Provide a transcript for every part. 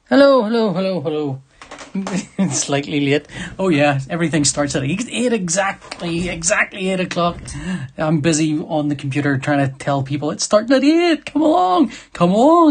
Hello, hello, hello, hello. It's slightly late. Oh yeah, everything starts at 8 exactly 8 o'clock. I'm busy on the computer trying to tell people it's starting at 8. Come along,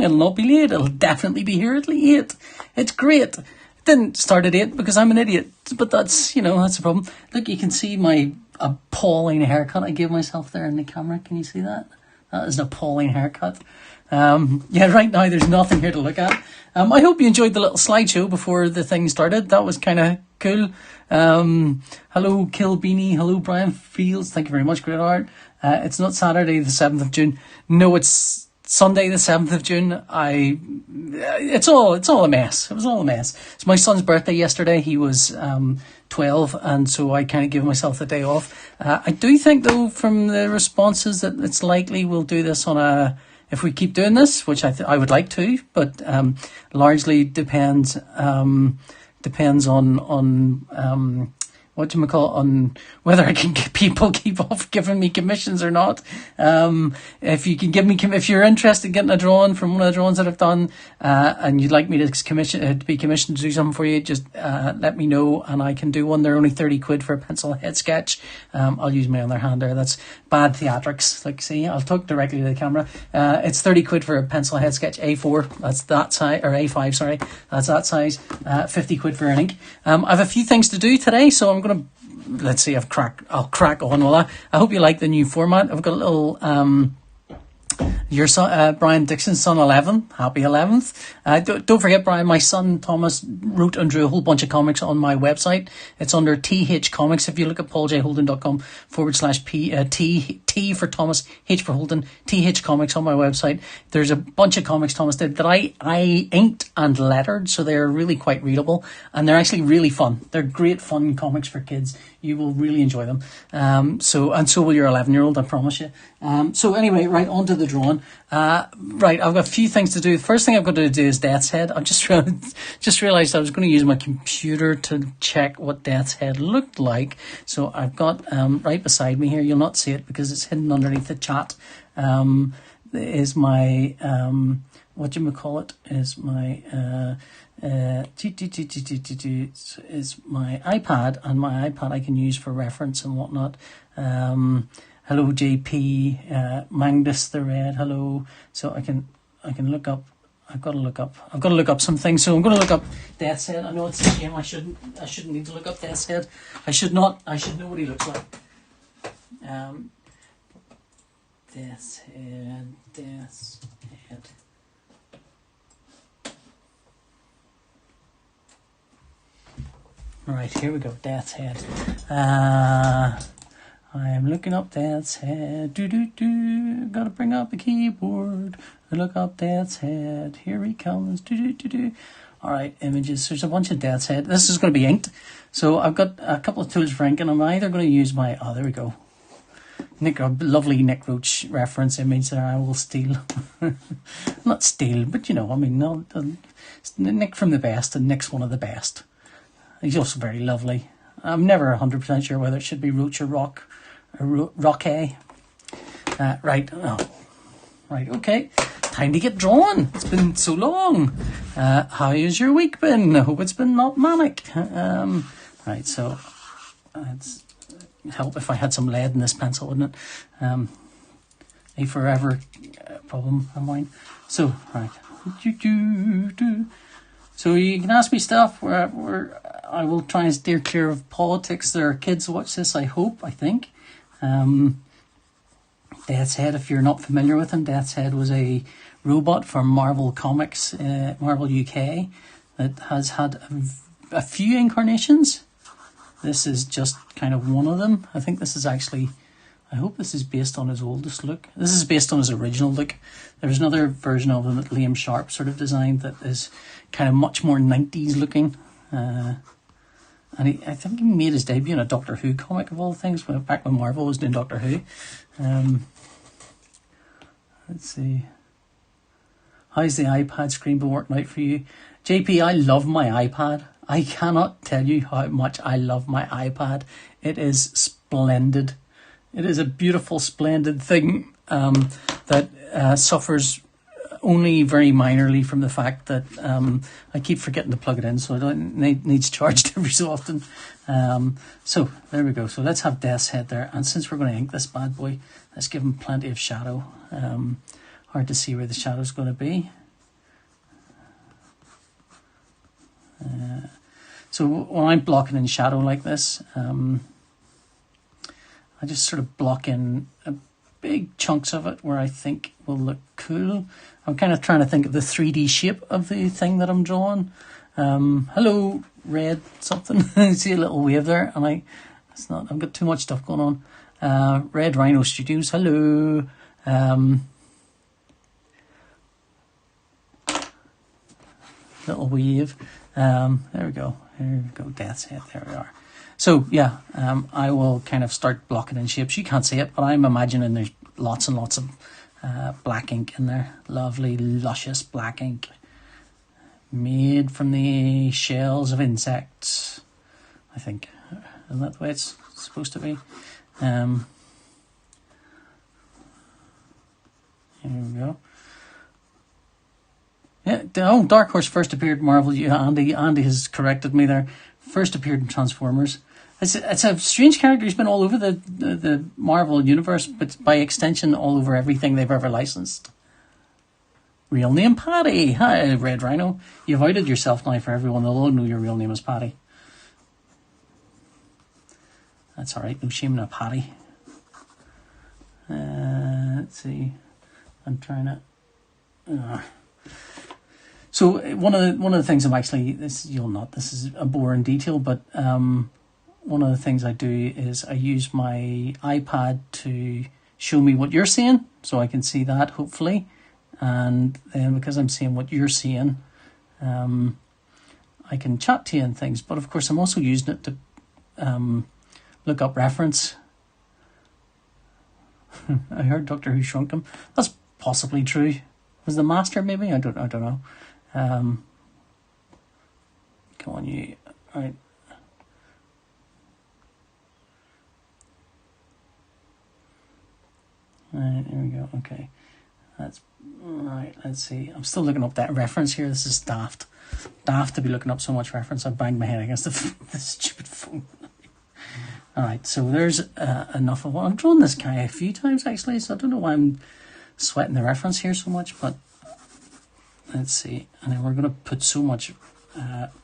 it'll not be late. It'll definitely be here at 8. It's great. It didn't start at 8 because I'm an idiot, but that's the problem. Look, you can see my appalling haircut I gave myself there in the camera. Can you see that? That is an appalling haircut. Right now there's nothing here to look at. I hope you enjoyed the little slideshow before the thing started. That was kind of cool. Hello, Kill Beanie. Hello, Brian Fields. Thank you very much. Great art. It's not Saturday the 7th of June. No, it's Sunday the 7th of June. It's all a mess. It was all a mess. It's my son's birthday yesterday. He was 12, and so I kind of give myself the day off. I do think, though, from the responses that it's likely we'll do this on if we keep doing this, which I would like to, but largely depends on on whether I can get people keep off giving me commissions or not. If you can give me, if you're interested in getting a drawing from one of the drawings that I've done, and you'd like me to be commissioned to do something for you, just let me know and I can do one. They're only 30 quid for a pencil head sketch. I'll use my other hand there. That's bad theatrics. Like, see, I'll talk directly to the camera. It's 30 quid for a pencil head sketch, A4. That's that size, or A5, sorry. That's that size. 50 quid for an ink. I have a few things to do today, so I'm going to, let's see, I'll crack on. Well, I hope you like the new format. I've got a little, your son, Brian Dixon's son 11. Happy 11th. Don't forget, Brian, my son Thomas wrote and drew a whole bunch of comics on my website. It's under TH Comics. If you look at pauljholden.com/P, T for Thomas, H for Holden, TH Comics on my website. There's a bunch of comics Thomas did that I inked and lettered, so they're really quite readable, and they're actually really fun. They're great fun comics for kids. You will really enjoy them. So will your 11-year-old, I promise you. So anyway, right, on to the drawing. Right, I've got a few things to do. The first thing I've got to do is Death's Head. I've just realised I was going to use my computer to check what Death's Head looked like. So I've got, right beside me here, you'll not see it because it's hidden underneath the chat, is my, is my iPad, and my iPad I can use for reference and whatnot. Hello JP, Mangus the Red, hello. So I can look up. I've got to look up some things. So I'm going to look up Death's Head. I know it's a game. I shouldn't need to look up Death's Head. I should know what he looks like. Death's Head. Right, here we go. Death's Head. I am looking up Death's Head. Gotta bring up the keyboard. Look up Death's Head. Here he comes. Alright, images. There's a bunch of Death's Head. This is going to be inked. So I've got a couple of tools for inking. I'm either going to use my... Oh, there we go. Lovely Nick Roach reference image there. I will steal. Not steal, but no, Nick from the best, and Nick's one of the best. He's also very lovely. I'm never 100% sure whether it should be Roach or Rock or Rocky. Right. Okay. Time to get drawn. It's been so long. How has your week been? I hope it's been not manic. Right. So it's help if I had some lead in this pencil, wouldn't it? A forever problem of mine. So right. So you can ask me stuff where I will try and steer clear of politics. There are kids who watch this, I think. Death's Head, if you're not familiar with him, Death's Head was a robot from Marvel Comics, Marvel UK, that has had a few incarnations. This is just kind of one of them. I think this is actually... I hope this is based on his oldest look. This is based on his original look. There's another version of him that Liam Sharp sort of designed that is kind of much more 90s looking. And I think he made his debut in a Doctor Who comic of all things, back when Marvel was doing Doctor Who. Let's see. How's the iPad screen been working out for you? JP, I love my iPad. I cannot tell you how much I love my iPad. It is splendid. It is a beautiful, splendid thing that suffers only very minorly from the fact that I keep forgetting to plug it in, so it needs charged every so often. So there we go. So let's have Death's Head there, and since we're going to ink this bad boy, let's give him plenty of shadow. Hard to see where the shadow's going to be. So when I'm blocking in shadow like this, I just sort of block in big chunks of it where I think will look cool. I'm kind of trying to think of the 3D shape of the thing that I'm drawing. Hello, red something. See a little wave there, and I've got too much stuff going on. Red Rhino Studios, hello. Little wave. There we go. Here we go. Death's Head. There we are. So yeah, I will kind of start blocking in shapes. You can't see it, but I'm imagining there's lots and lots of black ink in there. Lovely, luscious black ink made from the shells of insects, I think. Isn't that the way it's supposed to be? Here we go. Yeah, Dark Horse first appeared in Marvel. Andy has corrected me there. First appeared in Transformers. It's a strange character. He's been all over the Marvel universe, but by extension, all over everything they've ever licensed. Real name Patty. Hi, Red Rhino. You've outed yourself now for everyone. They'll all know your real name is Patty. That's all right. No shame in a Patty. Let's see. I'm trying to. So one of the things I'm actually this is a boring detail, but one of the things I do is I use my iPad to show me what you're seeing, so I can see that hopefully, and then because I'm seeing what you're seeing, I can chat to you and things. But of course, I'm also using it to look up reference. I heard Doctor Who shrunk him. That's possibly true. Was the Master maybe? I don't know. Come on, you. All right. Right, there we go. Okay. That's right. Let's see. I'm still looking up that reference here. This is daft. Daft to be looking up so much reference. I banged my head against the stupid phone. Alright, so there's enough of what I'm drawing this guy a few times actually, so I don't know why I'm sweating the reference here so much, but let's see. And then we're gonna put so much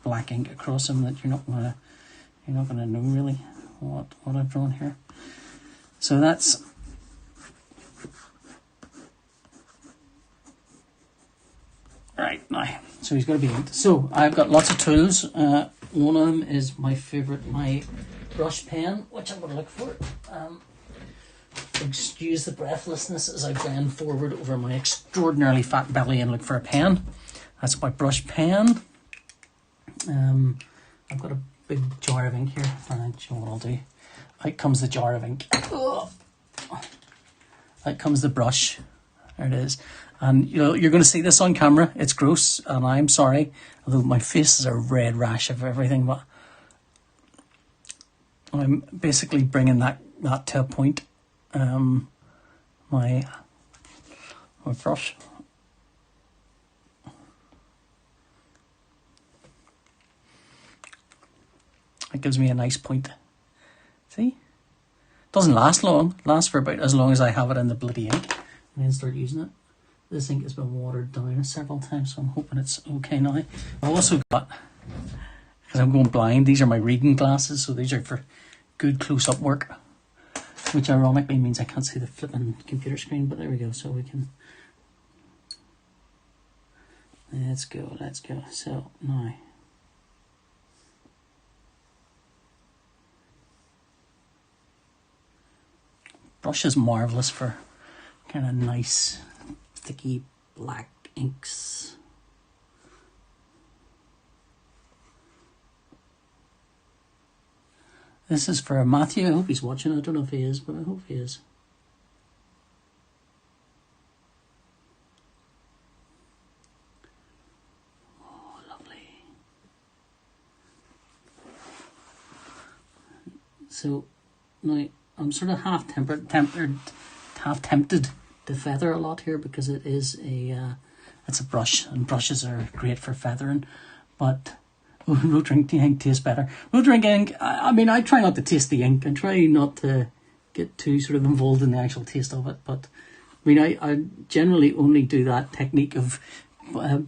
black ink across him that you're not gonna know really what I've drawn here. So that's right now. So he's got to be inked. So I've got lots of tools. One of them is my favourite, my brush pen, which I'm going to look for. Excuse the breathlessness as I bend forward over my extraordinarily fat belly and look for a pen. That's my brush pen. I've got a big jar of ink here. And you know what I'll do? Out comes the jar of ink. Out comes the brush. There it is. And you're going to see this on camera. It's gross, and I'm sorry. Although my face is a red rash of everything, but I'm basically bringing that to a point. My brush. It gives me a nice point. See? Doesn't last long. Lasts for about as long as I have it in the bloody ink, and then start using it. This ink has been watered down several times, so I'm hoping it's okay now. I've also got, because I'm going blind, these are my reading glasses, so these are for good close-up work, which ironically means I can't see the flipping computer screen, but there we go, so we can... Let's go. So, now... Brush is marvellous for kind of nice... sticky black inks. This is for Matthew. I hope he's watching. I don't know if he is, but I hope he is. Oh, lovely. So now I'm sort of half tempted to feather a lot here because it is a it's a brush, and brushes are great for feathering. But rotary ink tastes better. Rotary ink, I mean, I try not to taste the ink. I try not to get too sort of involved in the actual taste of it. But I mean, I generally only do that technique of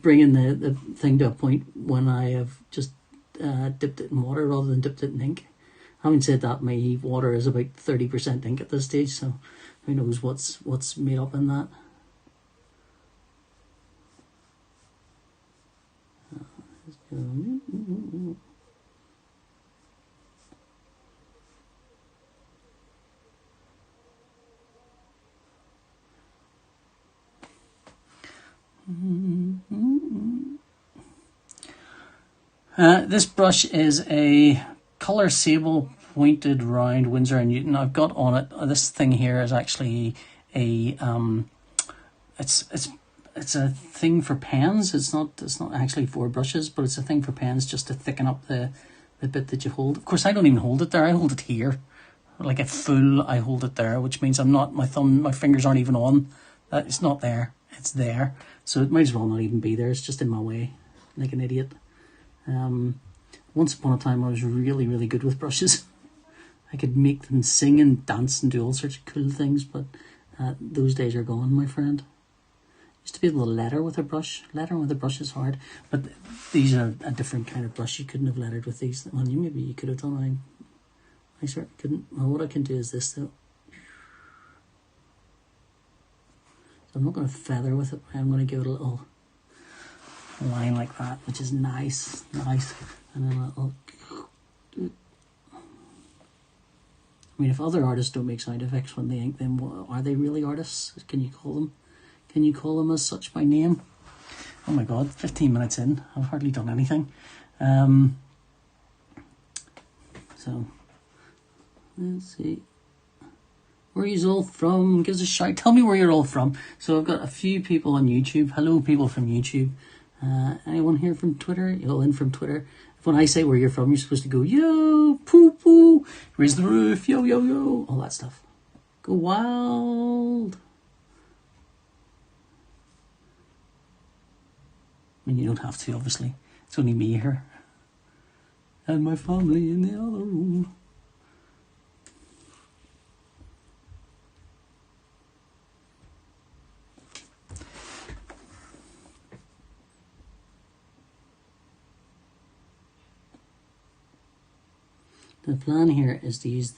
bringing the thing to a point when I have just dipped it in water rather than dipped it in ink. Having said that, my water is about 30% ink at this stage, so who knows what's made up in that. This brush is a colour sable pointed round Winsor & Newton. I've got on it, this thing here is actually a it's a thing for pens. It's not actually for brushes, but it's a thing for pens just to thicken up the bit that you hold. Of course, I don't even hold it there. I hold it here, like a fool. I hold it there, which means I'm not, my fingers aren't even on. It's not there. It's there, so it might as well not even be there. It's just in my way, like an idiot. Once upon a time, I was really, really good with brushes. I could make them sing and dance and do all sorts of cool things, but those days are gone, my friend. Used to be able to letter with a brush. Lettering with a brush is hard, but these are a different kind of brush. You couldn't have lettered with these. Well, maybe you could have done. I certainly couldn't. Well, what I can do is this, though. So I'm not going to feather with it. I'm going to give it a little line like that, which is nice, and then a little. I mean, if other artists don't make sound effects when they ink them, are they really artists? Can you call them? Can you call them as such by name? Oh my god, 15 minutes in, I've hardly done anything. So, let's see. Where are you all from? Give us a shout. Tell me where you're all from. So I've got a few people on YouTube. Hello, people from YouTube. Anyone here from Twitter? You're all in from Twitter. When I say where you're from, you're supposed to go, yo, poo poo, raise the roof, yo, yo, yo, all that stuff. Go wild. I mean, you don't have to, obviously. It's only me here. And my family in the other room. The plan here is to use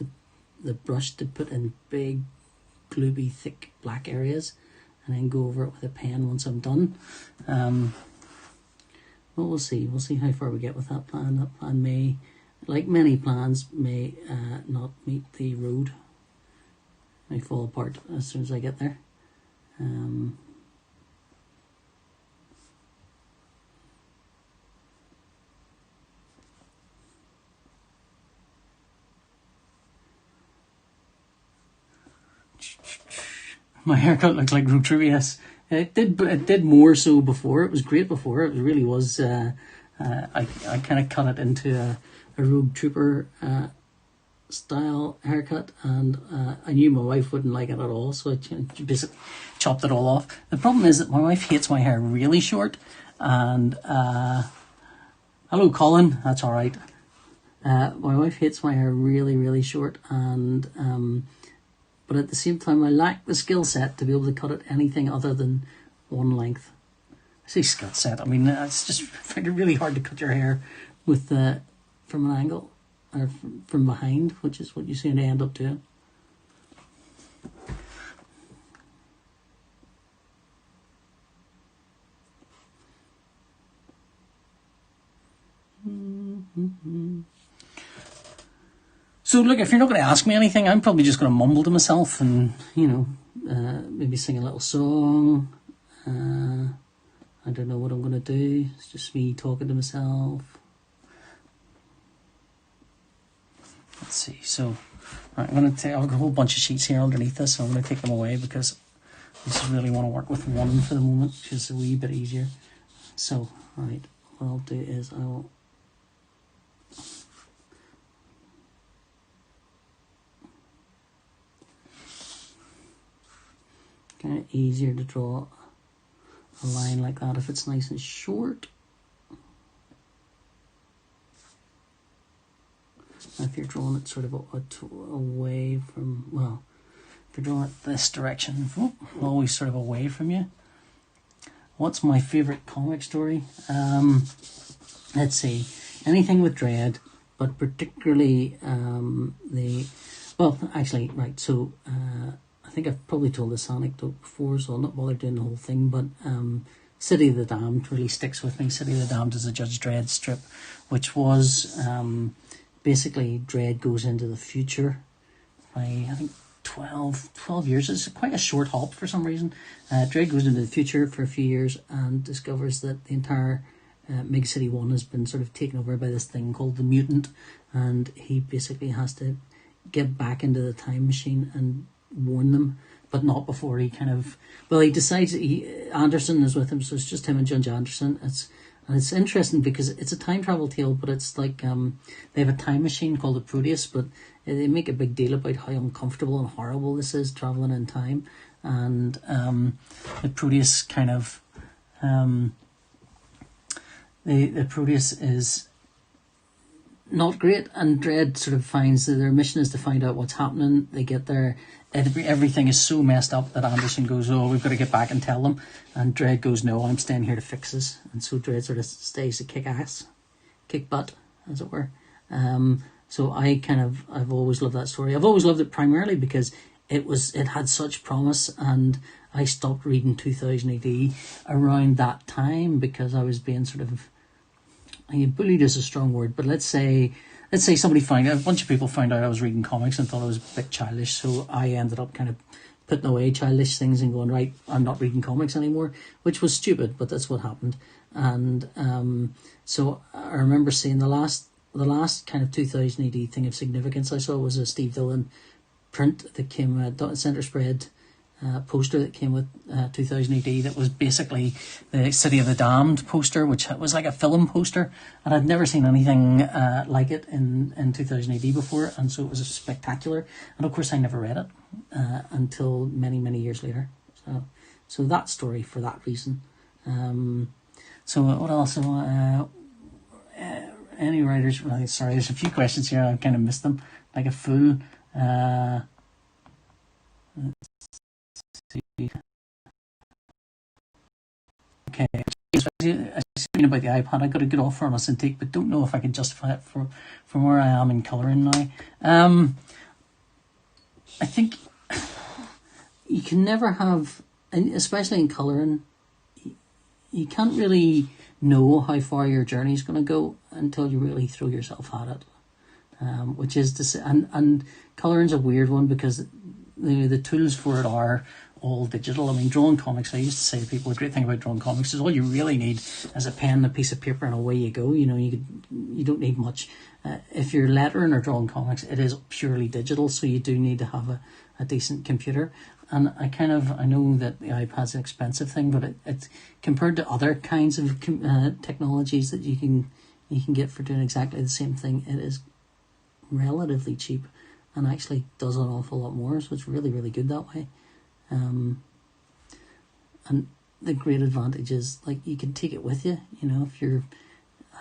the brush to put in big, glooby, thick black areas and then go over it with a pen once I'm done. Well, we'll see. We'll see how far we get with that plan. That plan may, like many plans, may not meet the road. May fall apart as soon as I get there. My haircut looks like road trip, yes. It did more so before. It was great before. It really was. I kind of cut it into a road trooper style haircut, and I knew my wife wouldn't like it at all, so I basically chopped it all off. The problem is that my wife hates my hair really short, and hello, Colin. That's all right. My wife hates my hair really, really short, and but at the same time, I lack the skill set to be able to cut it anything other than one length. I say skill set. I mean, it's just really hard to cut your hair with from an angle or from behind, which is what you seem to end up doing. So look, if you're not going to ask me anything, I'm probably just going to mumble to myself and, maybe sing a little song. I don't know what I'm going to do. It's just me talking to myself. Let's see. So, right, I've got a whole bunch of sheets here underneath this, so I'm going to take them away because I just really want to work with one for the moment, which is a wee bit easier. So, right, what I'll do is I will... kind of easier to draw a line like that if it's nice and short. If you're drawing it sort of away from, well, if you're drawing it this direction, always sort of away from you. What's my favourite comic story? Let's see, anything with Dredd, but particularly actually, right, so I think I've probably told this anecdote before, so I'll not bother doing the whole thing, but City of the Damned really sticks with me. City of the Damned is a Judge Dredd strip, which was basically Dredd goes into the future by, I think, 12 years. It's quite a short hop for some reason. Dredd goes into the future for a few years and discovers that the entire Mega City 1 has been sort of taken over by this thing called the Mutant, and he basically has to get back into the time machine and warn them, but not before he he decides Anderson is with him, so it's just him and Judge Anderson. It's interesting because it's a time travel tale, but it's like they have a time machine called the Proteus, but they make a big deal about how uncomfortable and horrible this is, traveling in time. And the Proteus the Proteus is not great, and Dredd sort of finds that their mission is to find out what's happening. They get there, everything is so messed up that Anderson goes, "Oh, we've got to get back and tell them," and Dredd goes, "No, I'm staying here to fix this." And so Dredd sort of stays to kick butt, as it were. So I've always loved that story. I've always loved it primarily because it had such promise, and I stopped reading 2000 AD around that time because I was being sort of, bullied is a strong word, but let's say a bunch of people found out I was reading comics and thought I was a bit childish, so I ended up kind of putting away childish things and going, right, I'm not reading comics anymore, which was stupid, but that's what happened. And so I remember seeing the last kind of 2000 AD thing of significance I saw was a Steve Dillon print that came, center spread poster that came with 2000 AD that was basically the City of the Damned poster, which was like a film poster, and I'd never seen anything like it in 2000 AD before, and so it was spectacular. And of course I never read it until many years later. So that story for that reason. So what else? Any writers? Sorry, there's a few questions here. I kind of missed them like a fool. Okay, speaking about the iPad, I got a good offer on a Cintiq, but don't know if I can justify it from where I am in colouring now. I think you can never have, especially in colouring, you can't really know how far your journey is going to go until you really throw yourself at it. Which is to say, and colouring's a weird one because the tools for it are all digital. I mean, drawing comics, I used to say to people, the great thing about drawing comics is all you really need is a pen, a piece of paper, and away you go. You don't need much. If you're lettering or drawing comics, it is purely digital, so you do need to have a decent computer. And I know that the iPad's an expensive thing, but it's compared to other kinds of technologies that you can get for doing exactly the same thing, it is relatively cheap and actually does an awful lot more, so it's really, really good that way. And the great advantage is, like, you can take it with you. If you're,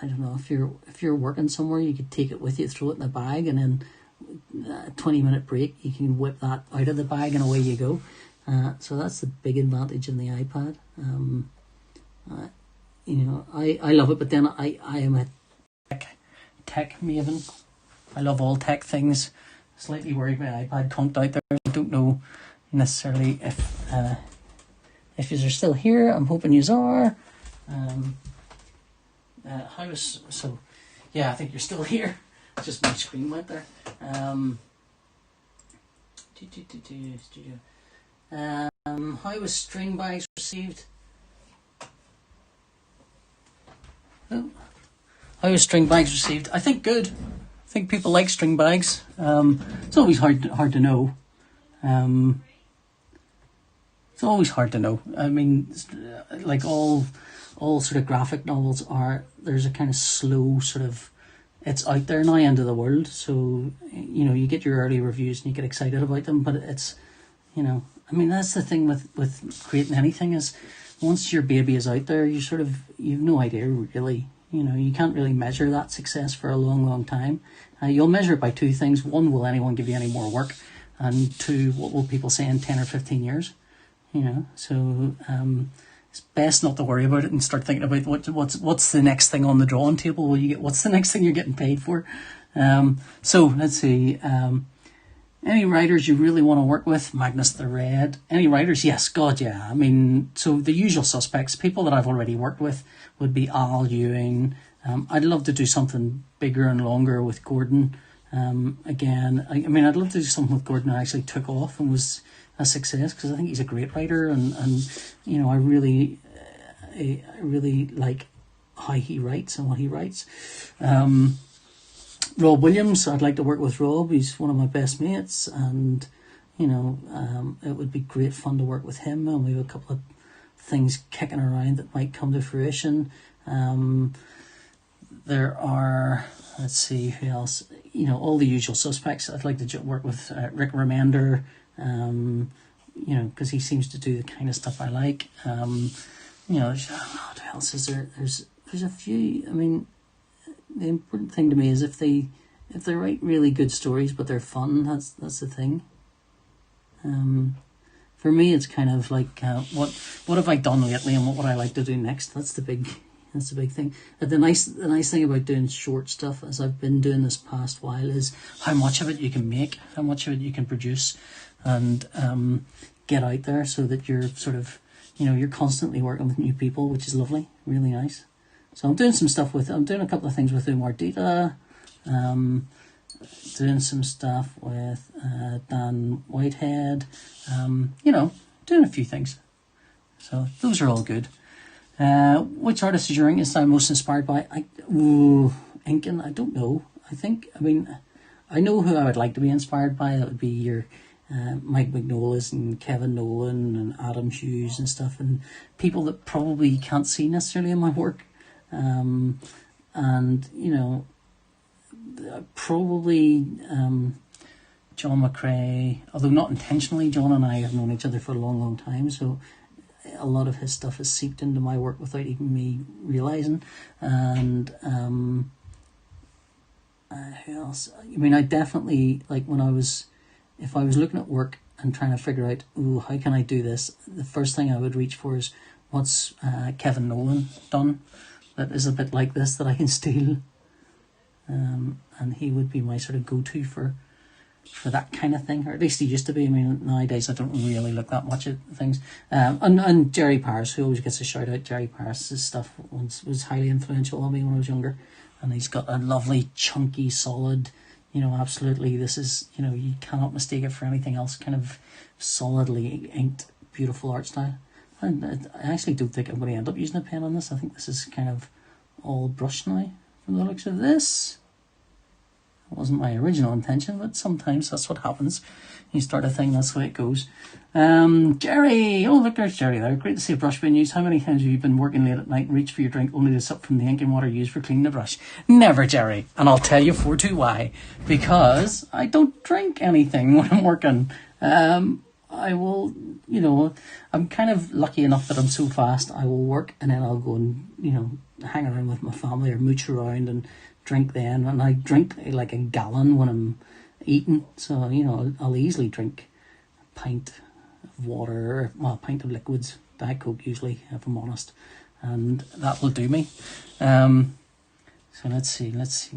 if you're working somewhere, you could take it with you, throw it in a bag, and then a 20-minute break, you can whip that out of the bag and away you go. So that's the big advantage in the iPad. I love it, but then I am a tech maven. I love all tech things. Slightly worried my iPad conked out there. I don't know necessarily if yous are still here. I'm hoping yous are. I think you're still here. Just my screen went there. How was string bags received? Oh. How was string bags received? I think good. I think people like string bags. It's always hard to know. It's always hard to know. I mean, like all sort of graphic novels are, there's a kind of slow sort of, it's out there now into the world. So, you get your early reviews and you get excited about them, but it's, I mean, that's the thing with creating anything is once your baby is out there, you've no idea really. You can't really measure that success for a long, long time. You'll measure it by two things. One, will anyone give you any more work? And two, what will people say in 10 or 15 years? So it's best not to worry about it and start thinking about what's the next thing on the drawing table. What's the next thing you're getting paid for? So let's see. Any writers you really want to work with? Magnus the Red. Any writers? Yes, God, yeah. I mean, so the usual suspects, people that I've already worked with, would be Al Ewing. I'd love to do something bigger and longer with Gordon. Again, I mean, I'd love to do something with Gordon that actually took off and was a success, because I think he's a great writer, and I really like how he writes and what he writes. Rob Williams, I'd like to work with Rob. He's one of my best mates, and it would be great fun to work with him, and we have a couple of things kicking around that might come to fruition. There are, let's see, who else? All the usual suspects. I'd like to work with Rick Remender, because he seems to do the kind of stuff I like. What else is there? There's a few. I mean, the important thing to me is if they write really good stories but they're fun. That's the thing. For me, it's kind of like what have I done lately and what would I like to do next. That's the big thing. The nice thing about doing short stuff, as I've been doing this past while, is how much of it you can make, how much of it you can produce, and get out there, so that you're sort of you're constantly working with new people, which is lovely, really nice. So I'm doing a couple of things with Umar Dita, doing some stuff with Dan Whitehead, doing a few things. So those are all good. Which artist is your ink style most inspired by? Inking, I don't know. I know who I would like to be inspired by. That would be your Mike Mignola's and Kevin Nolan and Adam Hughes and stuff, and people that probably you can't see necessarily in my work. Probably John McCrae, although not intentionally. John and I have known each other for a long, long time, so a lot of his stuff has seeped into my work without even me realising. And who else? I mean, I definitely, like, if I was looking at work and trying to figure out, how can I do this, the first thing I would reach for is what's Kevin Nolan done that is a bit like this that I can steal. And he would be my sort of go-to for that kind of thing, or at least he used to be. I mean, nowadays I don't really look that much at things. And Jerry Paris, who always gets a shout out. Jerry Paris' stuff was highly influential on me when I was younger, and he's got a lovely, chunky, solid, absolutely, this is, you cannot mistake it for anything else, kind of solidly inked, beautiful art style. And I actually don't think I'm going to end up using a pen on this. I think this is kind of all brush now, from the looks of this. It wasn't my original intention, but sometimes that's what happens. You start a thing, that's the way it goes. Jerry! Oh, look, there's Jerry there. Great to see a brush being used. How many times have you been working late at night and reached for your drink only to sup from the ink and water used for cleaning the brush? Never, Jerry. And I'll tell you for two why. Because I don't drink anything when I'm working. I will, I'm kind of lucky enough that I'm so fast. I will work and then I'll go and, hang around with my family or mooch around and drink then. And I drink like a gallon when I'm eating. So, I'll easily drink a pint of water, a pint of liquids, Diet Coke usually, if I'm honest. And that will do me. So let's see. Let's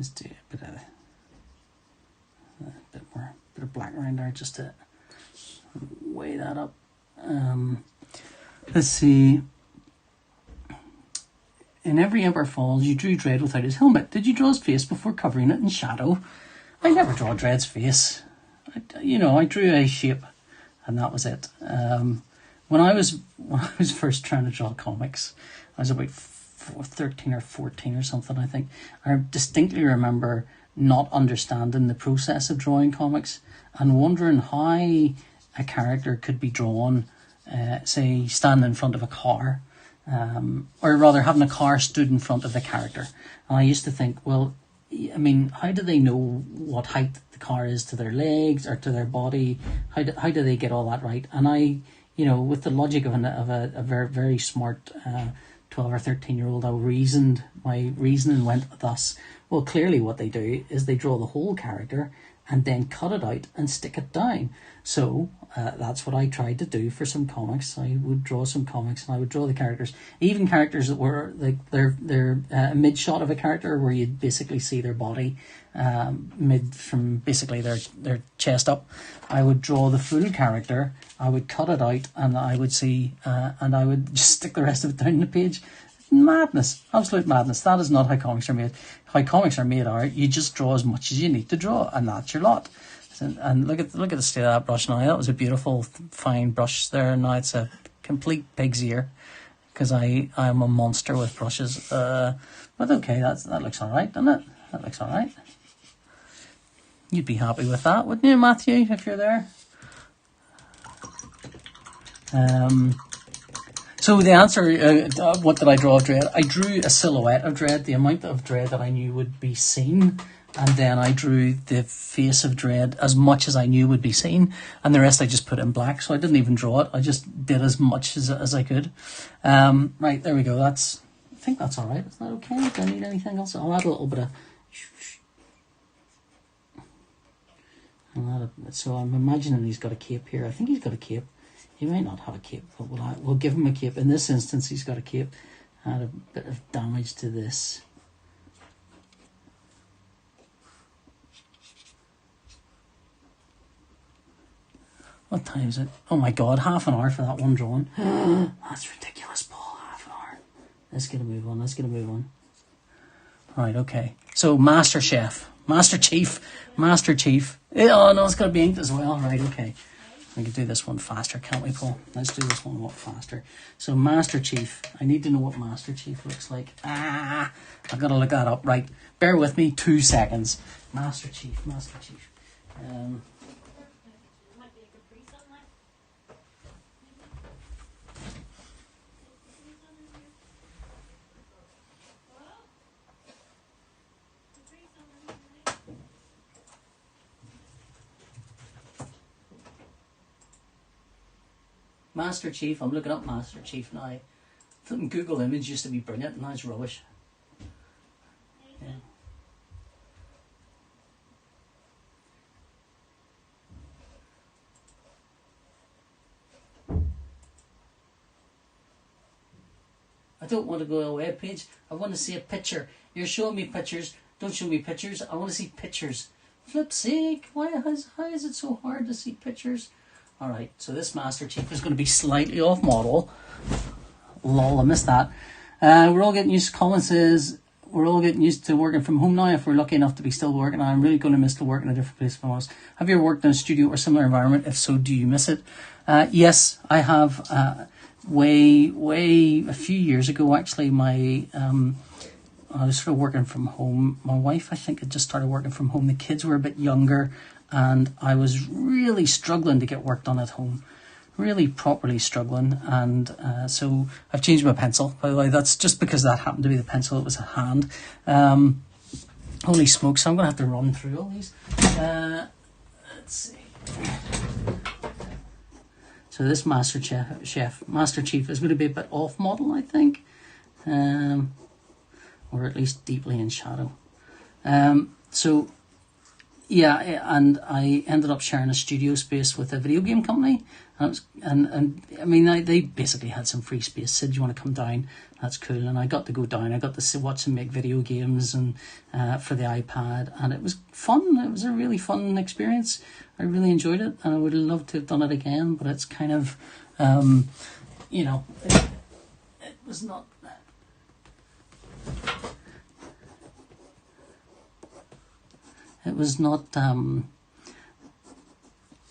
do a bit of black around there just to weigh that up. Let's see. In every Emperor Falls, you drew Dredd without his helmet. Did you draw his face before covering it in shadow? I never draw Dredd's face. I drew a shape, and that was it. When I was first trying to draw comics, I was about 13 or 14 or something, I think. I distinctly remember not understanding the process of drawing comics and wondering how a character could be drawn, say, standing in front of a car. Or rather having a car stood in front of the character. And I used to think, well, I mean, how do they know what height the car is to their legs or to their body? How do they get all that right? And I you know, with the logic of a very, very smart 12 or 13-year-old, my reasoning went thus. Well, clearly what they do is they draw the whole character and then cut it out and stick it down. So that's what I tried to do for some comics. I would draw some comics and I would draw the characters, even characters that were like they're a mid shot of a character where you'd basically see their body mid from basically their chest up. I would draw the full character, I would cut it out, and I would see and I would just stick the rest of it down the page. Madness, absolute madness. That is not how comics are made. How comics are made are you just draw as much as you need to draw, and that's your lot. And look at the state of that brush now. That was a beautiful fine brush there. Now it's a complete pig's ear because I'm a monster with brushes. But okay, that looks all right, doesn't it? That looks all right. You'd be happy with that, wouldn't you, Matthew, if you're there? So the answer, what did I draw of Dredd? I drew a silhouette of Dredd, the amount of Dredd that I knew would be seen. And then I drew the face of Dredd as much as I knew would be seen. And the rest I just put in black. So I didn't even draw it. I just did as much as I could. Right, there we go. I think that's all right. Is that okay? Do I need anything else? I'll add a little bit of... So I'm imagining he's got a cape here. I think he's got a cape. He might not have a cape, but we'll give him a cape. In this instance, he's got a cape. Add a bit of damage to this. What time is it? Oh my god, half an hour for that one drawing. That's ridiculous, Paul. Half an hour. Let's get a move on. Right, okay. So, MasterChief. MasterChief. Oh no, it's got to be inked as well. Right, okay. We can do this one faster, can't we, Paul? Let's do this one a lot faster. So, MasterChief. I need to know what MasterChief looks like. I've got to look that up. Right, bear with me 2 seconds. MasterChief. MasterChief, I'm looking up MasterChief now. Flipping Google Image used to be brilliant, now it's rubbish. Yeah. I don't want to go to a web page. I want to see a picture. You're showing me pictures. Don't show me pictures. I want to see pictures. Flip's sake. How is it so hard to see pictures? Alright, so this MasterChief is going to be slightly off model. Lol, I missed that. We're all getting used to, Colin says, we're all getting used to working from home now if we're lucky enough to be still working. I'm really going to miss the work in a different place from us. Have you ever worked in a studio or similar environment? If so, do you miss it? Yes, I have. A few years ago, actually, I was sort of working from home. My wife, I think, had just started working from home. The kids were a bit younger. And I was really struggling to get work done at home. Really properly struggling. And so I've changed my pencil. By the way, that's just because that happened to be the pencil. It was a hand. Holy smokes, so I'm going to have to run through all these. Let's see. So this MasterChief is going to be a bit off model, I think. Or at least deeply in shadow. Yeah, and I ended up sharing a studio space with a video game company, and I mean they basically had some free space. Said, "Do you want to come down?" That's cool, and I got to go down. I got to watch them make video games and for the iPad, and it was fun. It was a really fun experience. I really enjoyed it, and I would love to have done it again. But it's kind of, it was not. It was not.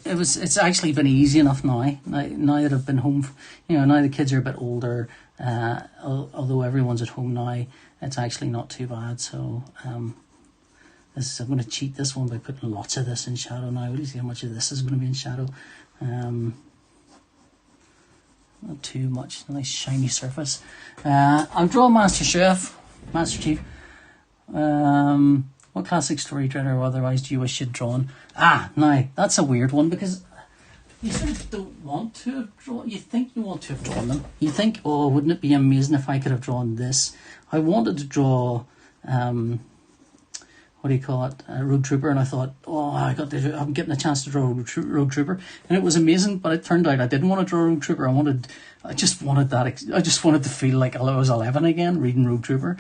It's actually been easy enough now. Now that I've been home, now the kids are a bit older. Although everyone's at home now, it's actually not too bad. So I'm going to cheat this one by putting lots of this in shadow now. We'll see how much of this is going to be in shadow. Not too much. Nice shiny surface. I'm drawing MasterChief. What classic story, Dredd or otherwise, do you wish you'd drawn? Now, that's a weird one because you sort of don't want to have drawn. You think you want to have drawn them. You think, oh, wouldn't it be amazing if I could have drawn this? I wanted to draw, what do you call it, Road Trooper, and I thought, oh, I'm getting a chance to draw Road Trooper, and it was amazing. But it turned out I didn't want to draw Road Trooper. I just wanted to feel like I was 11 again, reading Road Trooper.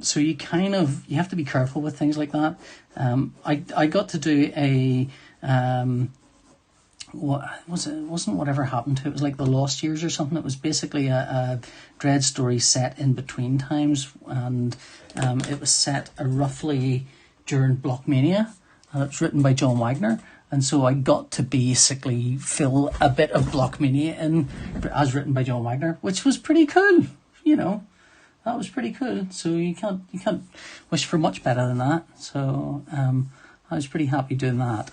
So you have to be careful with things like that. I got to do a. What was it? It wasn't Whatever Happened to. It was like The Lost Years or something. It was basically a Dredd story set in between times, and it was set roughly during Blockmania, and it was written by John Wagner. And so I got to basically fill a bit of Blockmania in as written by John Wagner, which was pretty cool. That was pretty cool. So you can't wish for much better than that. So I was pretty happy doing that.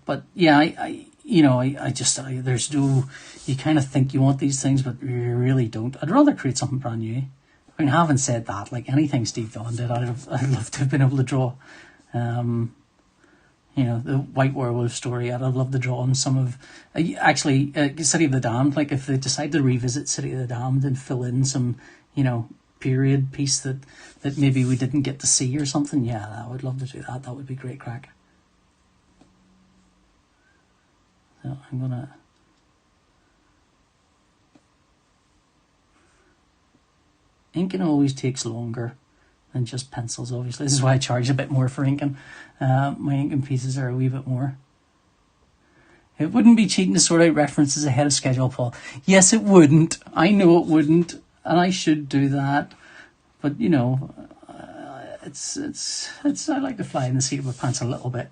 But yeah, there's no, you kind of think you want these things, but you really don't. I'd rather create something brand new. I mean, having said that, like anything Steve Dawn did, I'd love to have been able to draw. The White Werewolf story, I'd have loved to draw on some of, City of the Damned. Like if they decide to revisit City of the Damned and fill in some, period piece that maybe we didn't get to see or something, yeah, I would love to do that. That would be great crack. So I'm gonna. Inking always takes longer than just pencils, obviously. This is why I charge a bit more for inking. My inking pieces are a wee bit more. It wouldn't be cheating to sort out references ahead of schedule, Paul. Yes, it wouldn't. I know it wouldn't, and I should do that. But it's. I like to fly in the seat of my pants a little bit.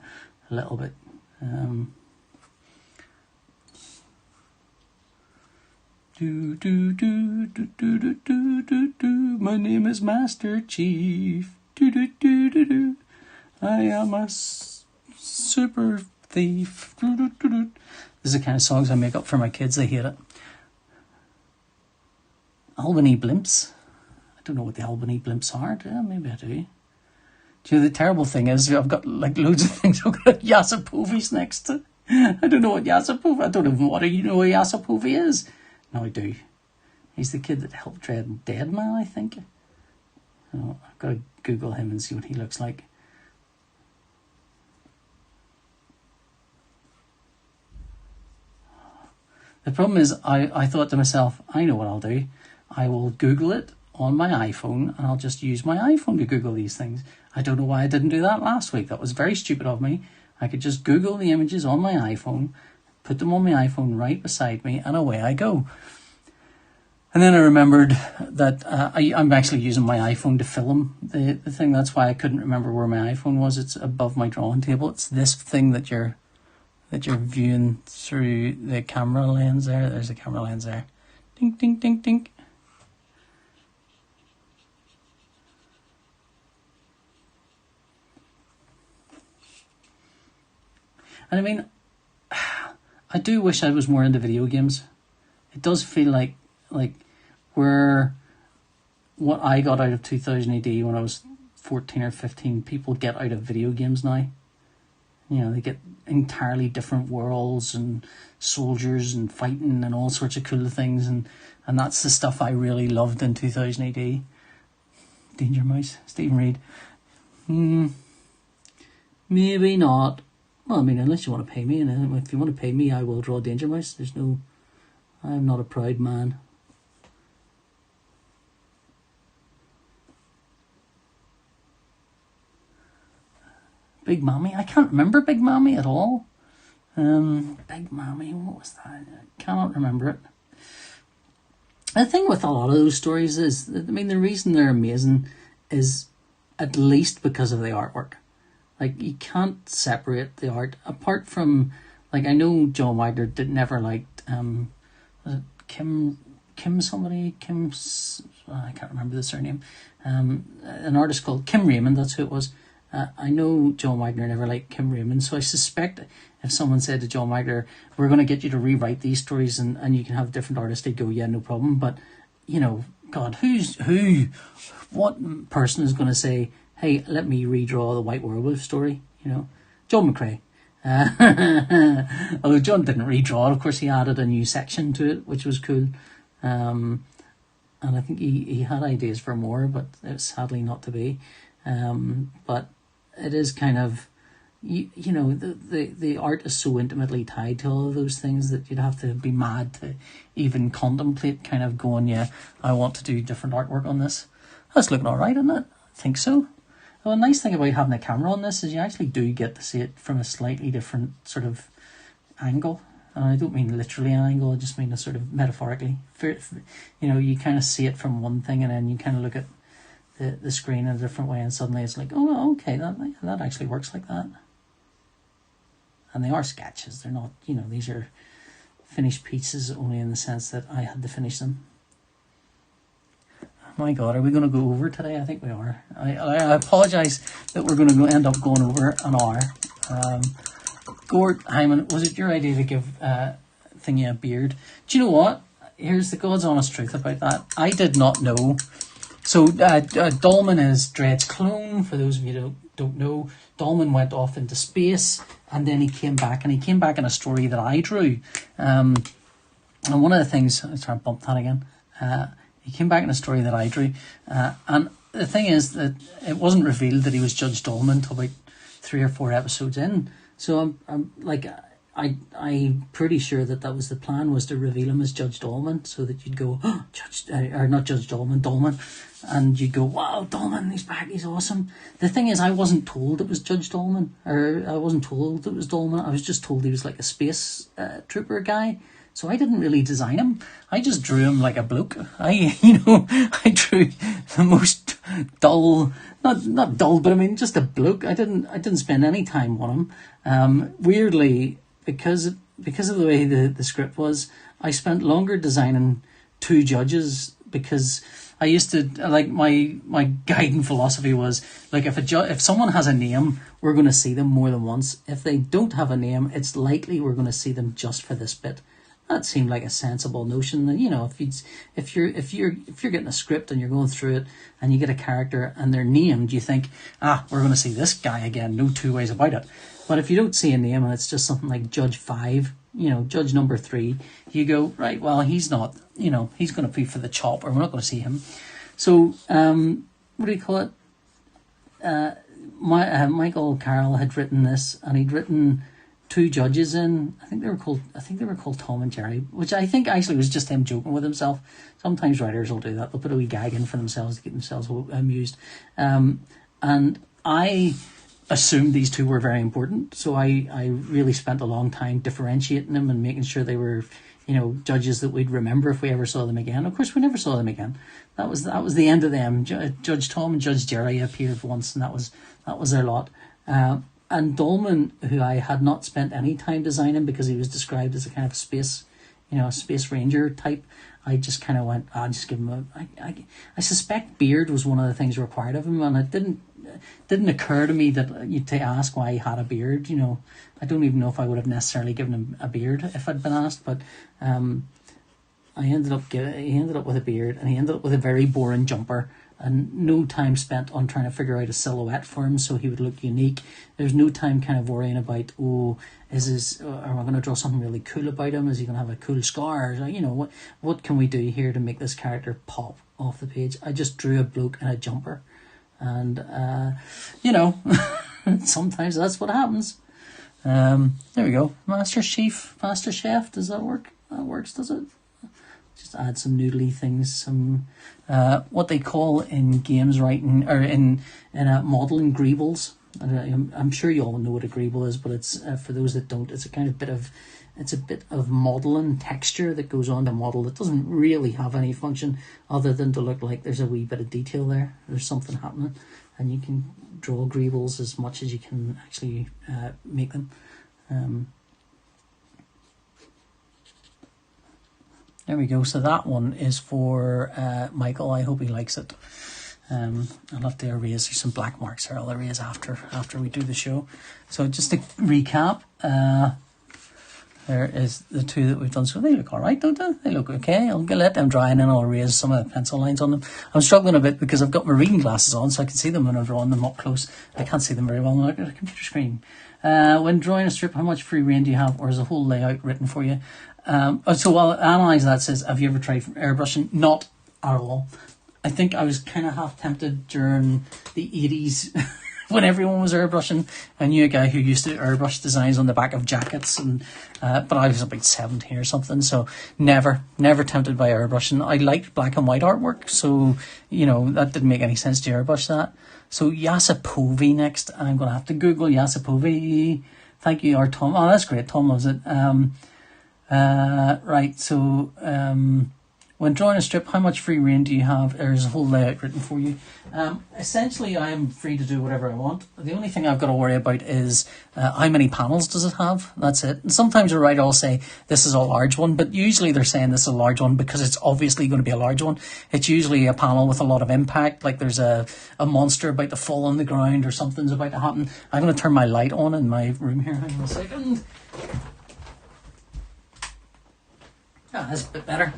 Do, do, do, do, do, do, do, do, do. My name is MasterChief. Do, do, do, do, do. I am a super thief. Do, do, do, do. This is the kind of songs I make up for my kids. They hate it. Albany blimps. I don't know what the Albany blimps are. Maybe I do. Do you know the terrible thing is I've got like loads of things. I've got Yassa Povey's next. I don't know what Yassa Povey. I don't even what do you know what Yassa Povey is. No, I do. He's the kid that helped Dredd Deadman, I think. So I've got to Google him and see what he looks like. The problem is, I thought to myself, I know what I'll do. I will Google it on my iPhone, and I'll just use my iPhone to Google these things. I don't know why I didn't do that last week. That was very stupid of me. I could just Google the images on my iPhone, put them on my iPhone right beside me, and away I go. And then I remembered that I'm actually using my iPhone to film the thing. That's why I couldn't remember where my iPhone was. It's above my drawing table. It's this thing that you're viewing through the camera lens there. There's a camera lens there. Dink, dink, dink, dink. And I mean, I do wish I was more into video games. It does feel like where what I got out of 2000 AD when I was 14 or 15, people get out of video games now. They get entirely different worlds and soldiers and fighting and all sorts of cool things, and that's the stuff I really loved in 2000 AD. Danger Mouse, Stephen Reed. Maybe not. Well, I mean, unless you want to pay me, and if you want to pay me, I will draw Danger Mouse. I'm not a proud man. Big Mommy? I can't remember Big Mommy at all. Big Mommy, what was that? I cannot remember it. The thing with a lot of those stories is, the reason they're amazing is at least because of the artwork. Like, you can't separate the art apart from, like, I know John Wagner never liked, was it Kim somebody? I can't remember the surname. An artist called Kim Raymond, that's who it was. I know John Wagner never liked Kim Raymond, so I suspect if someone said to John Wagner, we're going to get you to rewrite these stories and you can have different artists, they'd go, yeah, no problem. But, God, what person is going to say, hey, let me redraw the White Werewolf story? John McCrae. Although John didn't redraw it, of course he added a new section to it, which was cool. And I think he had ideas for more, but it's sadly not to be. But it is kind of, you know, the art is so intimately tied to all of those things that you'd have to be mad to even contemplate kind of going, yeah, I want to do different artwork on this. That's looking all right, isn't it? I think so. Well, a nice thing about having a camera on this is you actually do get to see it from a slightly different sort of angle. And I don't mean literally an angle, I just mean a sort of metaphorically. You know, you kind of see it from one thing and then you kind of look at the screen in a different way and suddenly it's like, oh, okay, that actually works like that. And they are sketches, they're not, you know, these are finished pieces only in the sense that I had to finish them. My God, are we going to go over today? I think we are. I apologise that we're going to end up going over an hour. Gord, Eamonn, was it your idea to give Thingy a beard? Do you know what? Here's the God's honest truth about that. I did not know. So Dolman is Dredd's clone. For those of you who don't know, Dolman went off into space and then he came back. And he came back in a story that I drew. And one of the things... I'll try and bump that again. He came back in a story that I drew, and the thing is that it wasn't revealed that he was Judge Dolman until about 3 or 4 episodes in. So I'm pretty sure that was the plan, was to reveal him as Judge Dolman, so that you'd go, oh, not Judge Dolman, Dolman, and you'd go, wow, Dolman, he's back, he's awesome. The thing is, I wasn't told it was Judge Dolman, or I wasn't told it was Dolman. I was just told he was like a space trooper guy. So I didn't really design him. I just drew him like a bloke. I drew the most dull, not dull, but I mean just a bloke. I didn't spend any time on him. Weirdly, because of the way the script was, I spent longer designing 2 judges, because I used to, like, my guiding philosophy was, like, if someone has a name, we're going to see them more than once. If they don't have a name, it's likely we're going to see them just for this bit. That seemed like a sensible notion. That, you know, if you're getting a script and you're going through it and you get a character and they're named, you think, we're going to see this guy again. No 2 ways about it. But if you don't see a name and it's just something like Judge 5, you know, Judge number 3, you go, right, well, he's not, you know, he's going to be for the chop, or we're not going to see him. So, what do you call it? Michael Carroll had written this, and he'd written 2 judges in. I think they were called Tom and Jerry, which I think actually was just him joking with himself. Sometimes writers will do that. They'll put a wee gag in for themselves to keep themselves amused. And I assumed these 2 were very important, so I really spent a long time differentiating them and making sure they were, you know, judges that we'd remember if we ever saw them again. Of course, we never saw them again. That was the end of them. Judge Tom and Judge Jerry appeared once, and that was their lot. And Dolman, who I had not spent any time designing because he was described as a kind of space ranger type, I just kind of went, I'll just give him I suspect beard was one of the things required of him, and it didn't occur to me that to ask why he had a beard. You know, I don't even know if I would have necessarily given him a beard if I'd been asked, but he ended up with a beard, and he ended up with a very boring jumper. And no time spent on trying to figure out a silhouette for him so he would look unique. There's no time kind of worrying about, are we going to draw something really cool about him? Is he going to have a cool scar? You know, what can we do here to make this character pop off the page? I just drew a bloke in a jumper. And, you know, sometimes that's what happens. There we go. MasterChief, does that work? That works, does it? Just add some noodly things, some what they call in games writing, or in modelling, greebles. I'm sure you all know what a greeble is, but it's for those that don't, it's a bit of modelling texture that goes on to model that doesn't really have any function other than to look like there's a wee bit of detail there. There's something happening, and you can draw greebles as much as you can actually make them. There we go. So that one is for Michael. I hope he likes it. I'll have to erase. There's some black marks here. I'll erase after we do the show. So just to recap, there is the two that we've done. So they look all right, don't they? They look okay. I'll let them dry and then I'll erase some of the pencil lines on them. I'm struggling a bit because I've got my reading glasses on, so I can see them when I'm drawing them up close. I can't see them very well on a computer screen. When drawing a strip, how much free rein do you have, or is the whole layout written for you? So I'll analyse that. Says, have you ever tried airbrushing? Not at all. I think I was kind of half tempted during the 80s when everyone was airbrushing. I knew a guy who used to airbrush designs on the back of jackets, and but I was about 17 or something, so never tempted by airbrushing. I liked black and white artwork, so you know that didn't make any sense to airbrush that. So Yassa Povey next. I'm going to have to Google Yassa Povey. Thank you, our Tom. Oh, that's great. Tom loves it. Right, so when drawing a strip, how much free rein do you have? There's a whole layout written for you. Essentially, I am free to do whatever I want. The only thing I've got to worry about is how many panels does it have? That's it. And sometimes a writer will say, this is a large one, but usually they're saying this is a large one because it's obviously going to be a large one. It's usually a panel with a lot of impact, like there's a monster about to fall on the ground or something's about to happen. I'm going to turn my light on in my room here. Hang on a second. Ah, that's a bit better.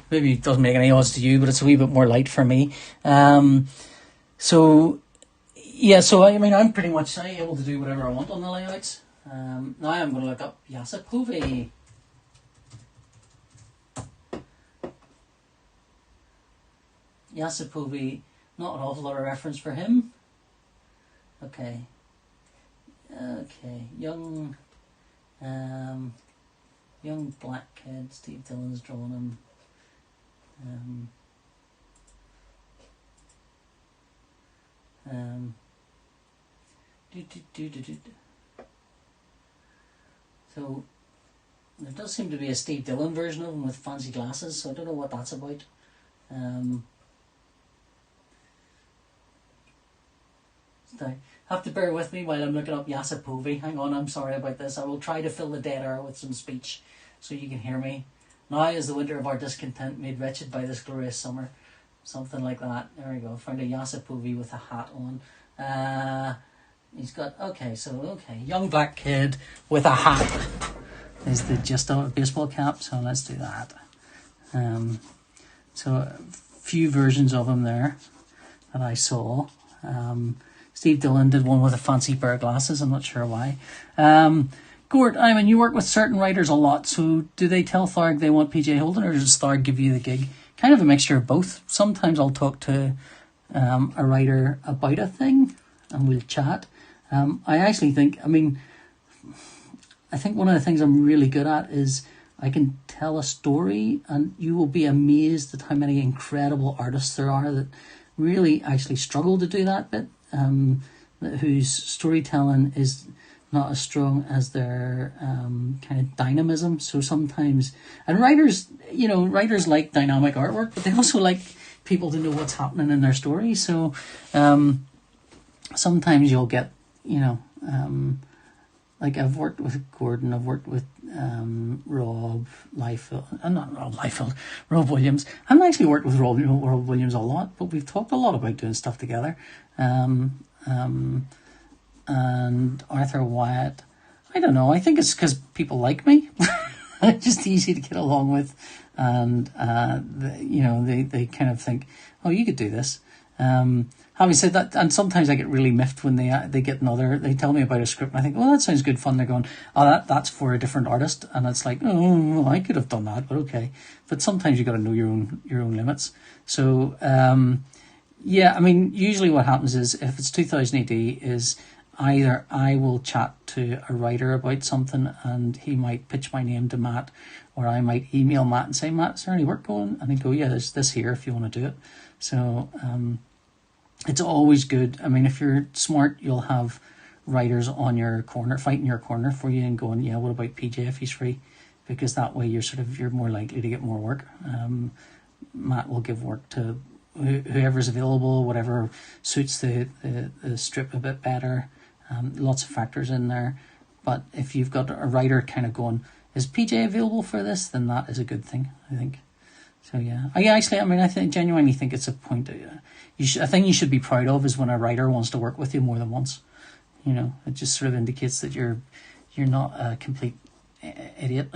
Maybe it doesn't make any odds to you, but it's a wee bit more light for me. So I mean, I'm pretty much able to do whatever I want on the layouts. Now I'm going to look up Yassa Povey. Yassa Povey, not an awful lot of reference for him. Okay, young black kid, Steve Dillon's drawing him. So there does seem to be a Steve Dillon version of him with fancy glasses, so I don't know what that's about. So have to bear with me while I'm looking up Yassa Povey. Hang on, I'm sorry about this. I will try to fill the dead air with some speech so you can hear me. Now is the winter of our discontent made wretched by this glorious summer. Something like that. There we go. Found a Yassa Povey with a hat on. He's got, young black kid with a hat is the gist of a baseball cap, so let's do that. So a few versions of him there that I saw. Steve Dillon did one with a fancy pair of glasses, I'm not sure why. Gord, I mean, you work with certain writers a lot, so do they tell Tharg they want PJ Holden, or does Tharg give you the gig? Kind of a mixture of both. Sometimes I'll talk to a writer about a thing, and we'll chat. I actually think, I think one of the things I'm really good at is I can tell a story, and you will be amazed at how many incredible artists there are that really actually struggle to do that bit, whose storytelling is not as strong as their kind of dynamism. So sometimes, and writers like dynamic artwork, but they also like people to know what's happening in their story. So sometimes you'll get, like I've worked with Gordon, I've worked with Rob Williams. I haven't actually worked with Rob Williams a lot, but we've talked a lot about doing stuff together. And Arthur Wyatt, I don't know, I think it's because people like me. I'm just easy to get along with, and they kind of think, oh, you could do this. Having said that, and sometimes I get really miffed when they tell me about a script and I think, oh, that sounds good fun. They're going, oh, that's for a different artist, and it's like, oh, I could have done that, but okay. But sometimes you got to know your own limits. So usually what happens is if it's 2000 AD is either I will chat to a writer about something and he might pitch my name to Matt, or I might email Matt and say, Matt, is there any work going? And he'd go, yeah, there's this here if you want to do it. So it's always good. I mean, if you're smart, you'll have writers on your corner, fighting your corner for you and going, yeah, what about PJ if he's free? Because that way you're more likely to get more work. Matt will give work to whoever's available, whatever suits the strip a bit better. Lots of factors in there. But if you've got a writer kind of going, is PJ available for this? Then that is a good thing, I think. So yeah, I genuinely think it's a point that a thing you should be proud of is when a writer wants to work with you more than once. It just sort of indicates that you're not a complete idiot.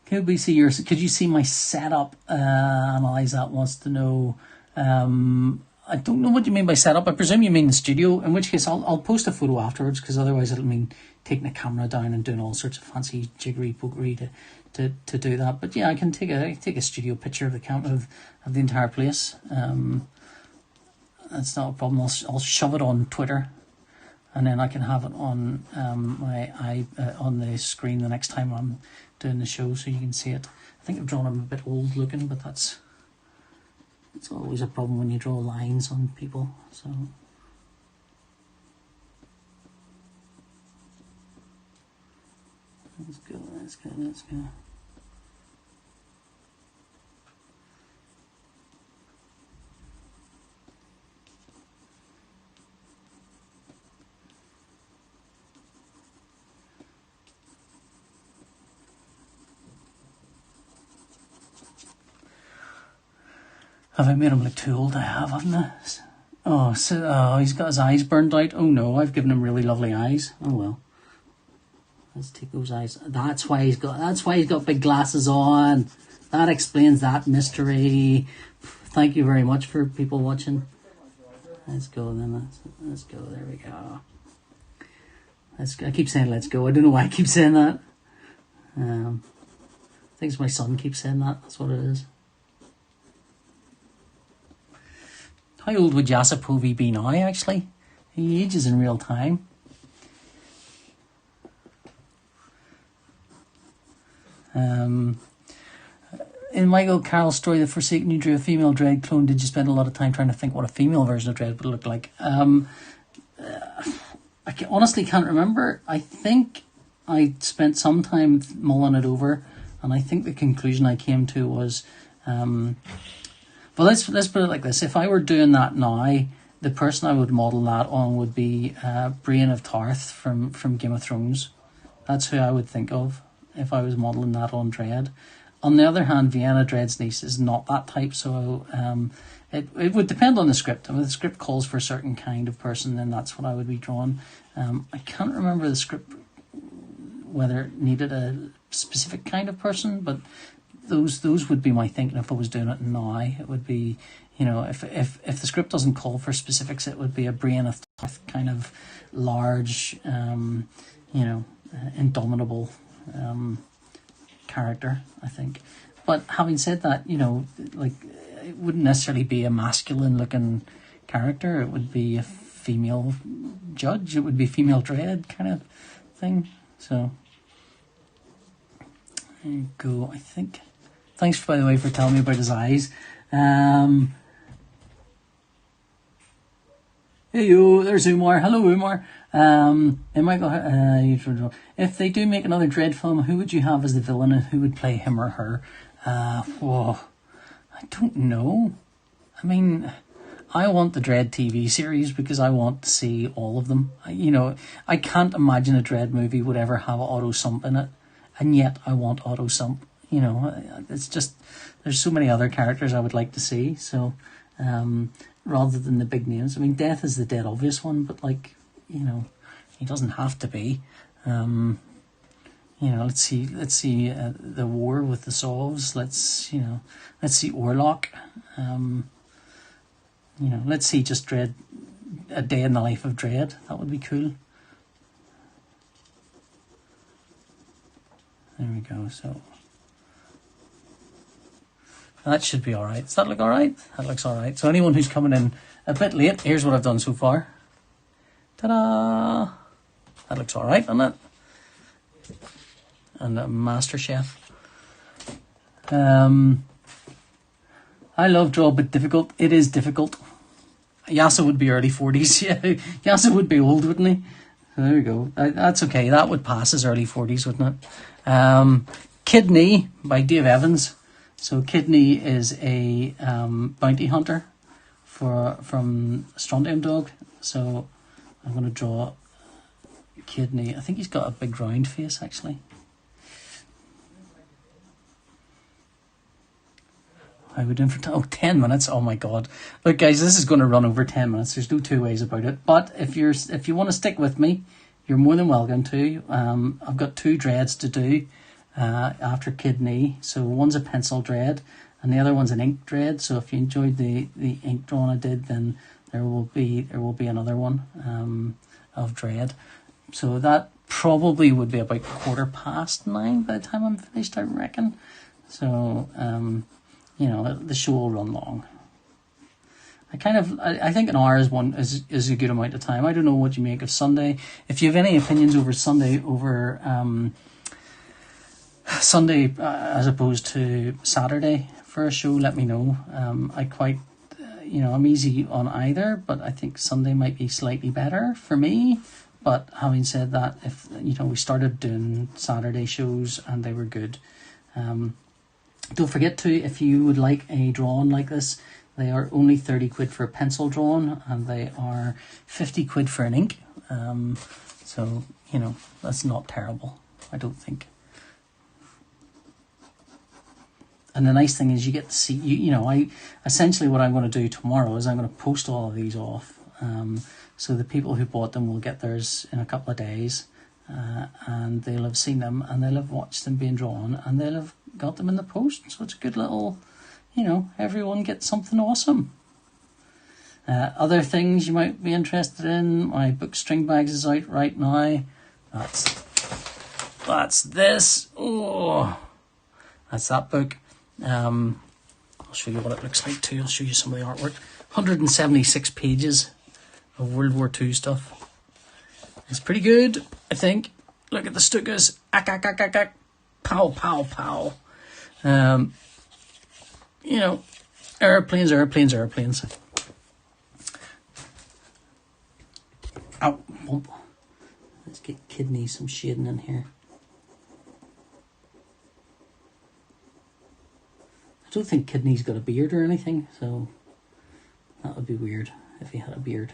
Could you see my setup? Analyze that wants to know. I don't know what you mean by setup. I presume you mean the studio, in which case I'll post a photo afterwards, because otherwise it'll mean taking the camera down and doing all sorts of fancy jiggery pokery to do that. But yeah, I can take a studio picture of the camp of the entire place. That's not a problem. I'll shove it on Twitter, and then I can have it on on the screen the next time I'm doing the show, so you can see it. I think I've drawn him a bit old looking, but it's always a problem when you draw lines on people. So let's go. Have I made him look too old? I have, haven't I? Oh, he's got his eyes burned out. Oh no, I've given him really lovely eyes. Oh well. Let's take those eyes. That's why he's got big glasses on. That explains that mystery. Thank you very much for people watching. Let's go then. Let's go. There we go. I keep saying let's go. I don't know why I keep saying that. I think it's my son keeps saying that. That's what it is. How old would Yassa Povey be now, actually? He ages in real time. In Michael Carroll's story, The Forsaken, you drew a female Dredd clone. Did you spend a lot of time trying to think what a female version of Dredd would look like? Honestly can't remember. I think I spent some time mulling it over, and I think the conclusion I came to was... Well, let's put it like this. If I were doing that now, the person I would model that on would be Brienne of Tarth from Game of Thrones. That's who I would think of if I was modelling that on Dredd. On the other hand, Vienna, Dredd's niece, is not that type, so it would depend on the script. If the script calls for a certain kind of person, then that's what I would be drawing. I can't remember the script, whether it needed a specific kind of person, but... Those would be my thinking if I was doing it now. It would be, if the script doesn't call for specifics, it would be a Brienne of Tarth kind of large, indomitable character, I think. But having said that, it wouldn't necessarily be a masculine looking character. It would be a female judge. It would be female Dredd kind of thing. So there you go, I think. Thanks, by the way, for telling me about his eyes. Hey, yo, there's Umar. Hello, Umar. If they do make another Dredd film, who would you have as the villain and who would play him or her? I don't know. I mean, I want the Dredd TV series because I want to see all of them. I can't imagine a Dredd movie would ever have auto sump in it, and yet I want auto sump. It's just, there's so many other characters I would like to see. So, rather than the big names, I mean, Death is the dead obvious one, but he doesn't have to be. Let's see the war with the Sovs. Let's see Orlok. Let's see just Dredd, a day in the life of Dredd. That would be cool. There we go. So. That should be alright. Does that look alright? That looks alright. So anyone who's coming in a bit late, here's what I've done so far. Ta-da! That looks alright, doesn't it? And a MasterChef. I love draw, but difficult. It is difficult. Yassa would be early 40s. Yeah, Yassa would be old, wouldn't he? There we go. That's okay. That would pass as early 40s, wouldn't it? Kidney by Dave Evans. So Kidney is a bounty hunter from Strontium Dog. So I'm going to draw Kidney. I think he's got a big round face, actually. I would do for 10 minutes. Oh my god! Look, guys, this is going to run over 10 minutes. There's no two ways about it. But if you want to stick with me, you're more than welcome to. I've got 2 dreads to do after Kidney. So one's a pencil dread and the other one's an ink dread. So if you enjoyed the ink drawing I did, then there will be another one of Dredd. So that probably would be about 9:15 by the time I'm finished, I reckon. So you know, the show will run long. I think an hour is a good amount of time. I don't know what you make of Sunday. If you have any opinions over Sunday as opposed to Saturday for a show, let me know. I'm easy on either, but I think Sunday might be slightly better for me. But having said that, if we started doing Saturday shows and they were good. Don't forget to, if you would like a drawing like this, they are only 30 quid for a pencil drawing and they are 50 quid for an ink. So, that's not terrible, I don't think. And the nice thing is you get to see, essentially what I'm going to do tomorrow is I'm going to post all of these off. So the people who bought them will get theirs in a couple of days. And they'll have seen them and they'll have watched them being drawn and they'll have got them in the post. So it's a good little, everyone gets something awesome. Other things you might be interested in, my book String Bags is out right now. That's this. Oh, that's that book. I'll show you what it looks like too. I'll show you some of the artwork. 176 pages of World War II stuff. It's pretty good, I think. Look at the Stukas. Ack, ack, ack, ack, ack. Pow, pow, pow. Airplanes, airplanes, airplanes. Ow, bump. Let's get Kidney some shading in here. I don't think Kidney's got a beard or anything, so that would be weird if he had a beard.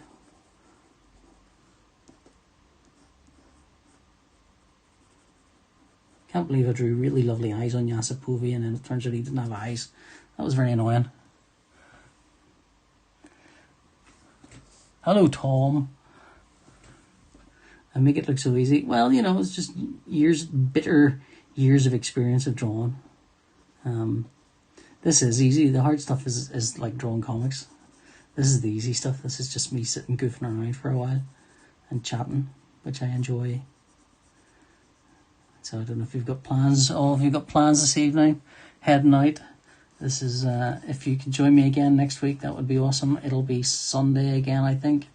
Can't believe I drew really lovely eyes on Yassa Povey and then it turns out he didn't have eyes. That was very annoying. Hello, Tom. I make it look so easy. Well, it's just bitter years of experience of drawing. This is easy. The hard stuff is like drawing comics. This is the easy stuff. This is just me sitting goofing around for a while and chatting, which I enjoy. So I don't know if you've got plans. All of you got plans this evening, heading out. This is if you can join me again next week, that would be awesome. It'll be Sunday again, I think,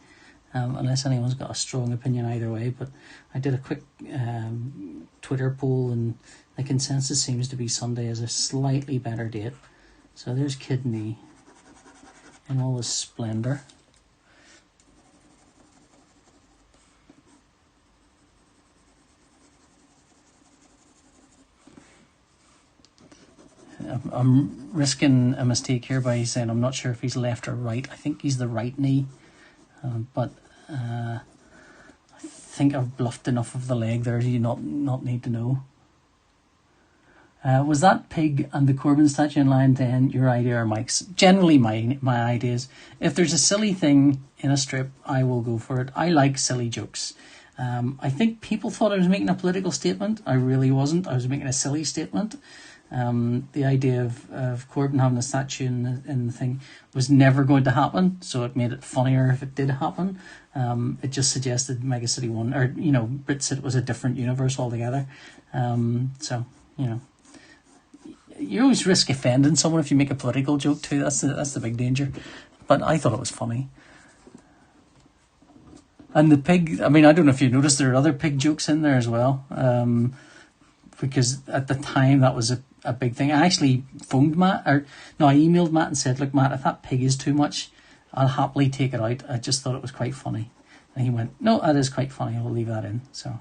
unless anyone's got a strong opinion either way. But I did a quick Twitter poll, and the consensus seems to be Sunday is a slightly better date. So there's Kidney in all his splendour. I'm risking a mistake here by saying I'm not sure if he's left or right. I think he's the right knee, but I think I've bluffed enough of the leg there. You not need to know. Was that pig and the Corbin statue in line 10 your idea or Mike's? Generally my ideas. If there's a silly thing in a strip, I will go for it. I like silly jokes. I think people thought I was making a political statement. I really wasn't. I was making a silly statement. The idea of Corbin having a statue in the thing was never going to happen, so it made it funnier if it did happen. It just suggested Mega City 1, or, BritCit was a different universe altogether. So, you always risk offending someone if you make a political joke too. That's the big danger. But I thought it was funny. And the pig, I don't know if you noticed, there are other pig jokes in there as well. Because at the time that was a big thing. I actually phoned Matt, I emailed Matt and said, look, Matt, if that pig is too much, I'll happily take it out. I just thought it was quite funny. And he went, no, that is quite funny. I'll leave that in. So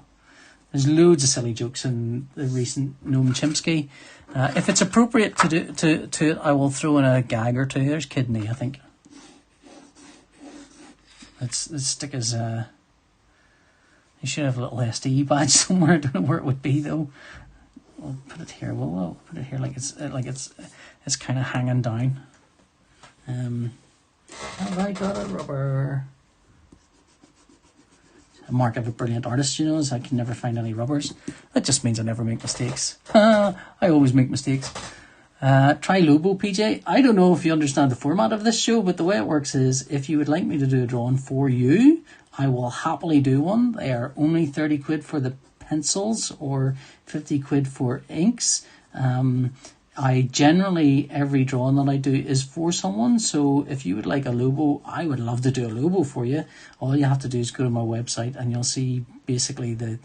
there's loads of silly jokes in the recent Noam Chomsky. If it's appropriate to it, I will throw in a gag or two. There's Kidney, I think. Let's stick his... You should have a little SD badge somewhere. I don't know where it would be though. We'll put it here. We'll put it here like it's kind of hanging down. Have I got a rubber? mark of a brilliant artist, you know, is I can never find any rubbers. That just means I never make mistakes. I always make mistakes. Try Lobo, PJ. I don't know if you understand the format of this show, but the way it works is if you would like me to do a drawing for you, I will happily do one. They are only 30 quid for the pencils or 50 quid for inks. I generally, every drawing that I do is for someone. So if you would like a Lobo, I would love to do a Lobo for you. All you have to do is go to my website and you'll see basically the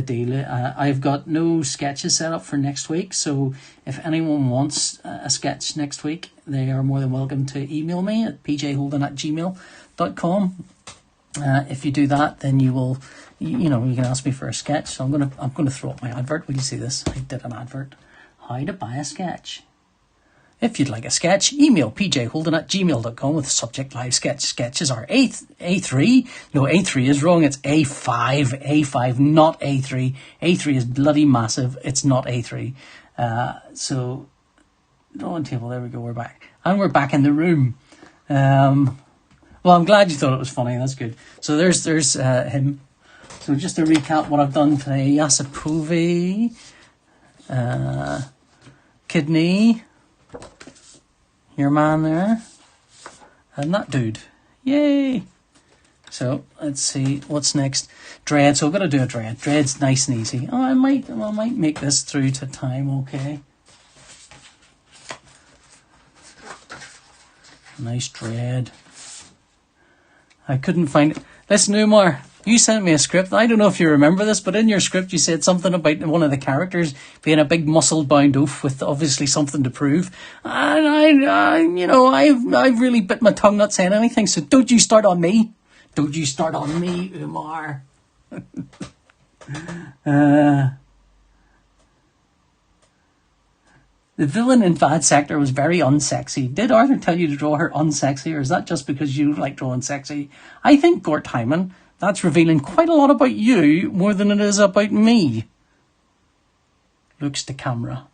deal. I've got no sketches set up for next week. So if anyone wants a sketch next week, they are more than welcome to email me at pjholden@gmail.com. If you do that, then you will, you can ask me for a sketch. So I'm gonna throw up my advert. Will you see this? I did an advert. How to buy a sketch. If you'd like a sketch, email pjholden@gmail.com with the subject live sketch. Sketches are A3. No, A3 is wrong. It's A5, not A3. A3 is bloody massive. It's not A3. So, drawing table. There we go. We're back, and we're back in the room. Well, I'm glad you thought it was funny. That's good. So there's him. So just to recap what I've done today: Yassa, Povey, Kidney, your man there, and that dude. Yay! So let's see what's next. Dredd. So I'm gonna do a Dredd. Dredd's nice and easy. Oh, I might make this through to time. Okay. Nice Dredd. I couldn't find it. Listen, Umar, you sent me a script. I don't know if you remember this, but in your script you said something about one of the characters being a big muscle-bound oaf with obviously something to prove. And I've really bit my tongue not saying anything. So don't you start on me. Don't you start on me, Umar. The villain in Bad Sector was very unsexy. Did Arthur tell you to draw her unsexy, or is that just because you like drawing sexy? I think, Gort Hyman, that's revealing quite a lot about you more than it is about me. Looks to camera.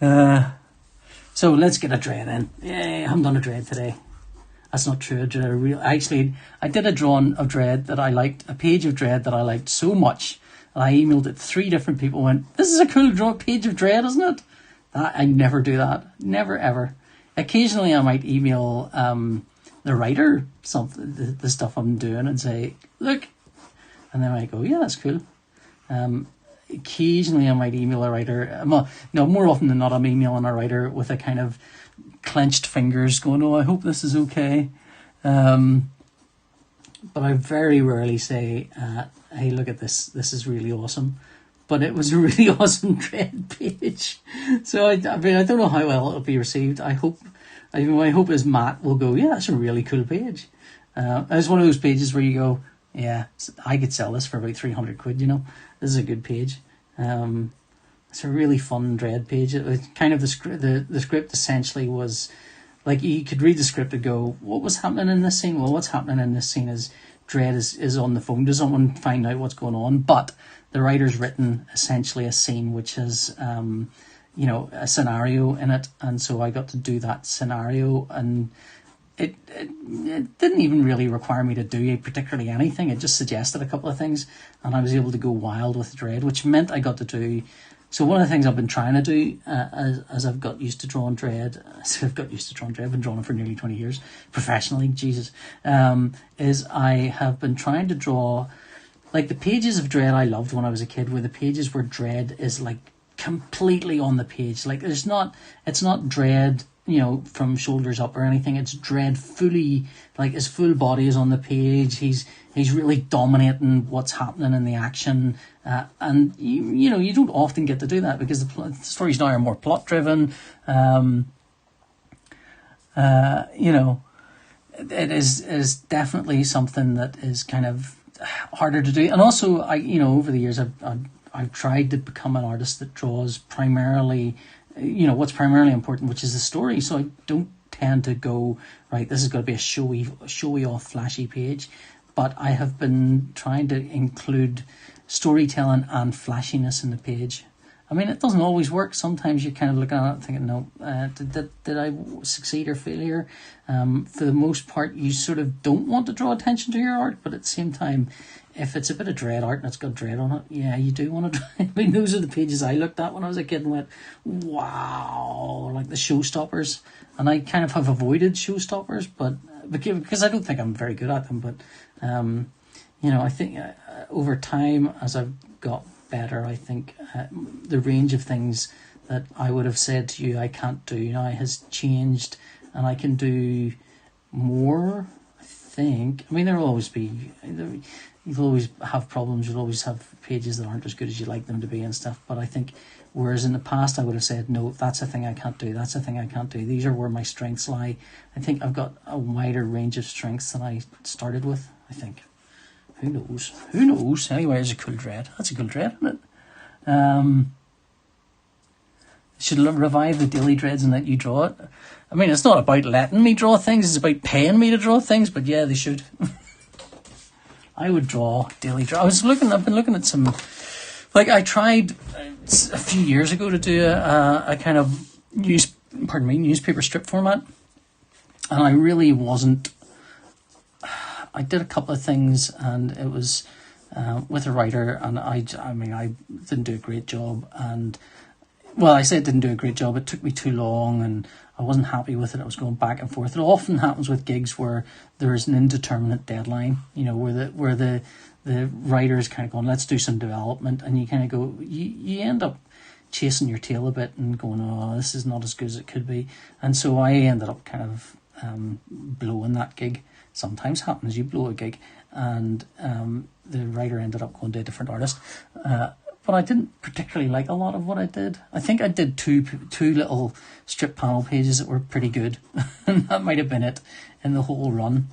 So let's get a Dredd in. Yay, I haven't done a Dredd today. That's not true. Actually, I did a drawing of Dredd that I liked, a page of Dredd that I liked so much. And I emailed it to 3 different people and went, this is a cool page of Dredd, isn't it? I never do that. Never, ever. Occasionally I might email the writer something, the stuff I'm doing and say, look. And then I go, yeah, that's cool. Occasionally I might email a writer. No, more often than not, I'm emailing a writer with a kind of clenched fingers going, oh, I hope this is okay. But I very rarely say, hey, look at this. This is really awesome. But it was a really awesome Dredd page. So, I mean, I don't know how well it'll be received. My hope is Matt will go, yeah, that's a really cool page. It's one of those pages where you go, yeah, I could sell this for about 300 quid, you know. This is a good page. It's a really fun Dredd page. It was kind of the script essentially was... Like, you could read the script and go, what was happening in this scene? Well, what's happening in this scene is Dredd is on the phone. Does someone find out what's going on? But the writer's written essentially a scene which has, a scenario in it. And so I got to do that scenario. And it didn't even really require me to do particularly anything. It just suggested a couple of things. And I was able to go wild with Dredd, which meant I got to do... So one of the things I've been trying to do as I've got used to drawing Dredd, I've been drawing it for nearly 20 years, professionally, Jesus, is I have been trying to draw, like the pages of Dredd I loved when I was a kid, were the pages where Dredd is like completely on the page. Like it's not Dredd, from shoulders up or anything. It's Dredd fully, like his full body is on the page. He's really dominating what's happening in the action. And you don't often get to do that because the stories now are more plot driven. It is definitely something that is kind of harder to do. And also, over the years, I've tried to become an artist that draws primarily, what's primarily important, which is the story. So I don't tend to go, right, this is going to be a showy off, flashy page. But I have been trying to include storytelling and flashiness in the page. I mean, it doesn't always work. Sometimes you're kind of looking at it and thinking, no, did I succeed or fail here? For the most part, you sort of don't want to draw attention to your art, but at the same time, if it's a bit of Dredd art and it's got Dredd on it, yeah, you do want to. I mean, those are the pages I looked at when I was a kid and went, wow, like the showstoppers. And I kind of have avoided showstoppers, but because I don't think I'm very good at them. But I think over time, as I've got better, I think the range of things that I would have said to you I can't do now has changed, and I can do more. I think. I mean, there will always be. You'll always have problems. You'll always have pages that aren't as good as you like them to be and stuff. But I think, whereas in the past I would have said, no, that's a thing I can't do. That's a thing I can't do. These are where my strengths lie. I think I've got a wider range of strengths than I started with. I think. Who knows? Who knows? Anyway, it's a cool Dredd. That's a cool Dredd, isn't it? Should revive the daily Dredds and let you draw it. I mean, it's not about letting me draw things. It's about paying me to draw things. But yeah, they should. I would draw daily draw. I've been looking at some, like I tried a few years ago to do a kind of newspaper strip format, and I really wasn't. I did a couple of things, and it was with a writer, and I didn't do a great job, and well, I say it didn't do a great job. It took me too long, and I wasn't happy with it. I was going back and forth. It often happens with gigs where there is an indeterminate deadline. Where the writer is kind of going, let's do some development, and you kind of go, you end up chasing your tail a bit and going, oh, this is not as good as it could be. And so I ended up kind of blowing that gig. Sometimes happens, you blow a gig, and the writer ended up going to a different artist. But I didn't particularly like a lot of what I did. I think I did two little strip panel pages that were pretty good, and that might have been it in the whole run.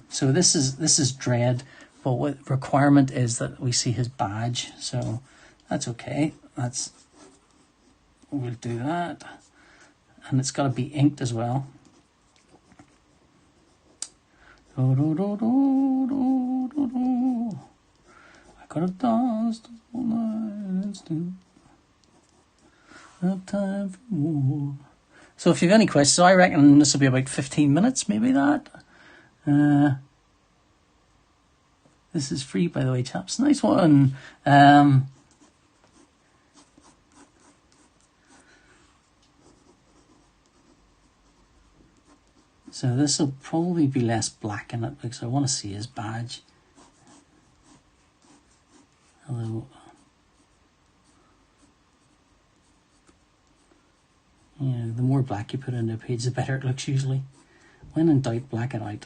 So this is Dredd, but what requirement is that we see his badge. So that's okay. We'll do that, and it's got to be inked as well. Do, do, do, do, do, do, do. I could have danced all night and still have time for more. So if you have any questions, I reckon this will be about 15 minutes, maybe that. This is free, by the way, chaps. Nice one. So this will probably be less black in it because I want to see his badge. Hello. The more black you put into a page, the better it looks usually. When in doubt, black it out.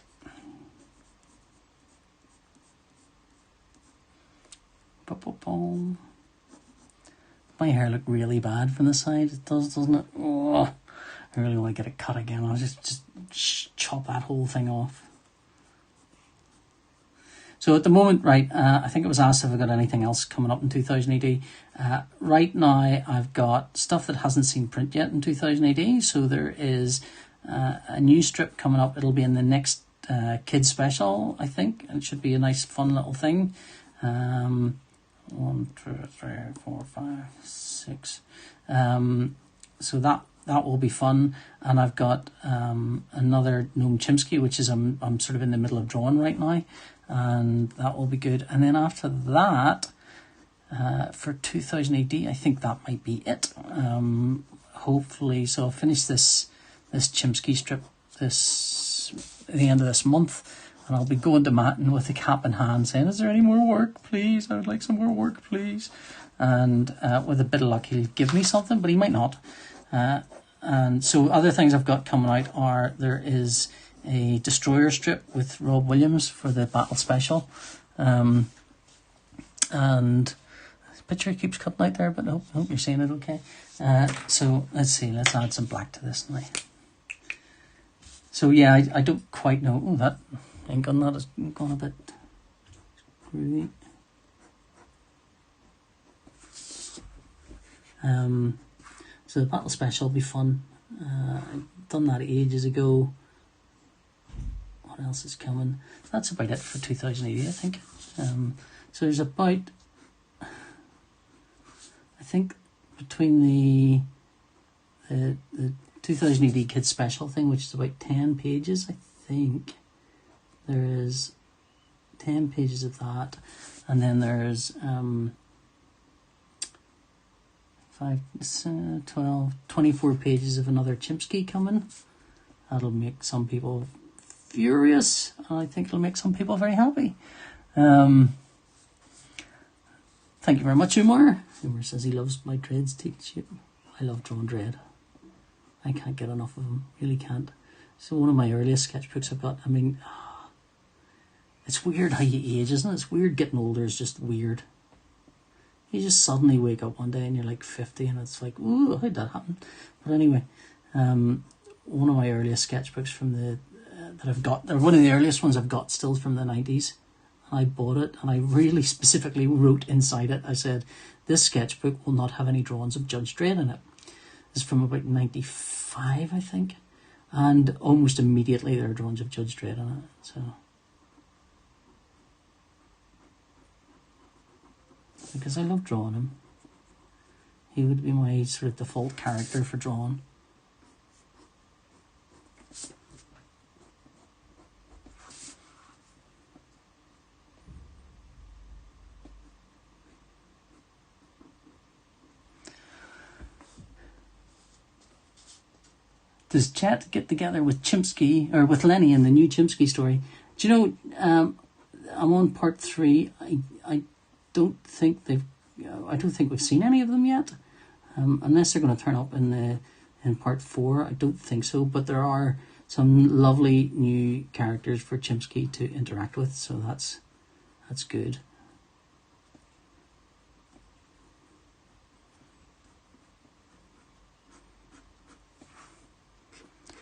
My hair looked really bad from the side. It does, doesn't it? Oh, I really want to get it cut again. I'll just chop that whole thing off. So at the moment, right, I think it was asked if I've got anything else coming up in 2000 AD. Right now, I've got stuff that hasn't seen print yet in 2000 AD. So there is a new strip coming up. It'll be in the next kids special, I think. And it should be a nice, fun little thing. 1, 2, 3, 4, 5, 6. So that will be fun. And I've got another Noam Chomsky, which is I'm sort of in the middle of drawing right now. And that will be good. And then after that, for 2000 AD, I think that might be it. Hopefully, so I'll finish this Chomsky strip at the end of this month, and I'll be going to Martin with the cap in hand saying, is there any more work, please? I would like some more work, please. And with a bit of luck, he'll give me something, but he might not. And so other things I've got coming out are, there is a Destroyer strip with Rob Williams for the Battle Special. And the picture keeps cutting out there, but I hope you're seeing it okay. So let's see, let's add some black to this now. So yeah, I don't quite know. Oh, that ink on that has gone a bit groovy. So the Battle Special will be fun. I've done that ages ago. What else is coming? That's about it for 2080, I think. So there's about, I think between the 2000 AD Kids Special thing, which is about 10 pages, I think there is 10 pages of that, and then there's 24 pages of another Chimsky coming. That'll make some people furious, and I think it'll make some people very happy. Thank you very much, Umar. Umar says he loves my Dredd's teach. I love drawing Dredd. I can't get enough of them, really can't. So one of my earliest sketchbooks I've got, I mean, it's weird how you age, isn't it? It's weird getting older, it's just weird. You just suddenly wake up one day and you're like 50 and it's like, ooh, how did that happen? But anyway, one of my earliest sketchbooks from that I've got, they're one of the earliest ones I've got still from the 90s. And I bought it and I really specifically wrote inside it, I said, this sketchbook will not have any drawings of Judge Dredd in it. It's from about 95, I think. And almost immediately there are drawings of Judge Dredd in it. So, because I love drawing him. He would be my sort of default character for drawing. Does Chat get together with Chimsky, or with Lenny in the new Chimsky story? Do you know, I'm on part 3. I don't think we've seen any of them yet. Unless they're going to turn up in part 4. I don't think so, but there are some lovely new characters for Chimsky to interact with, so that's good.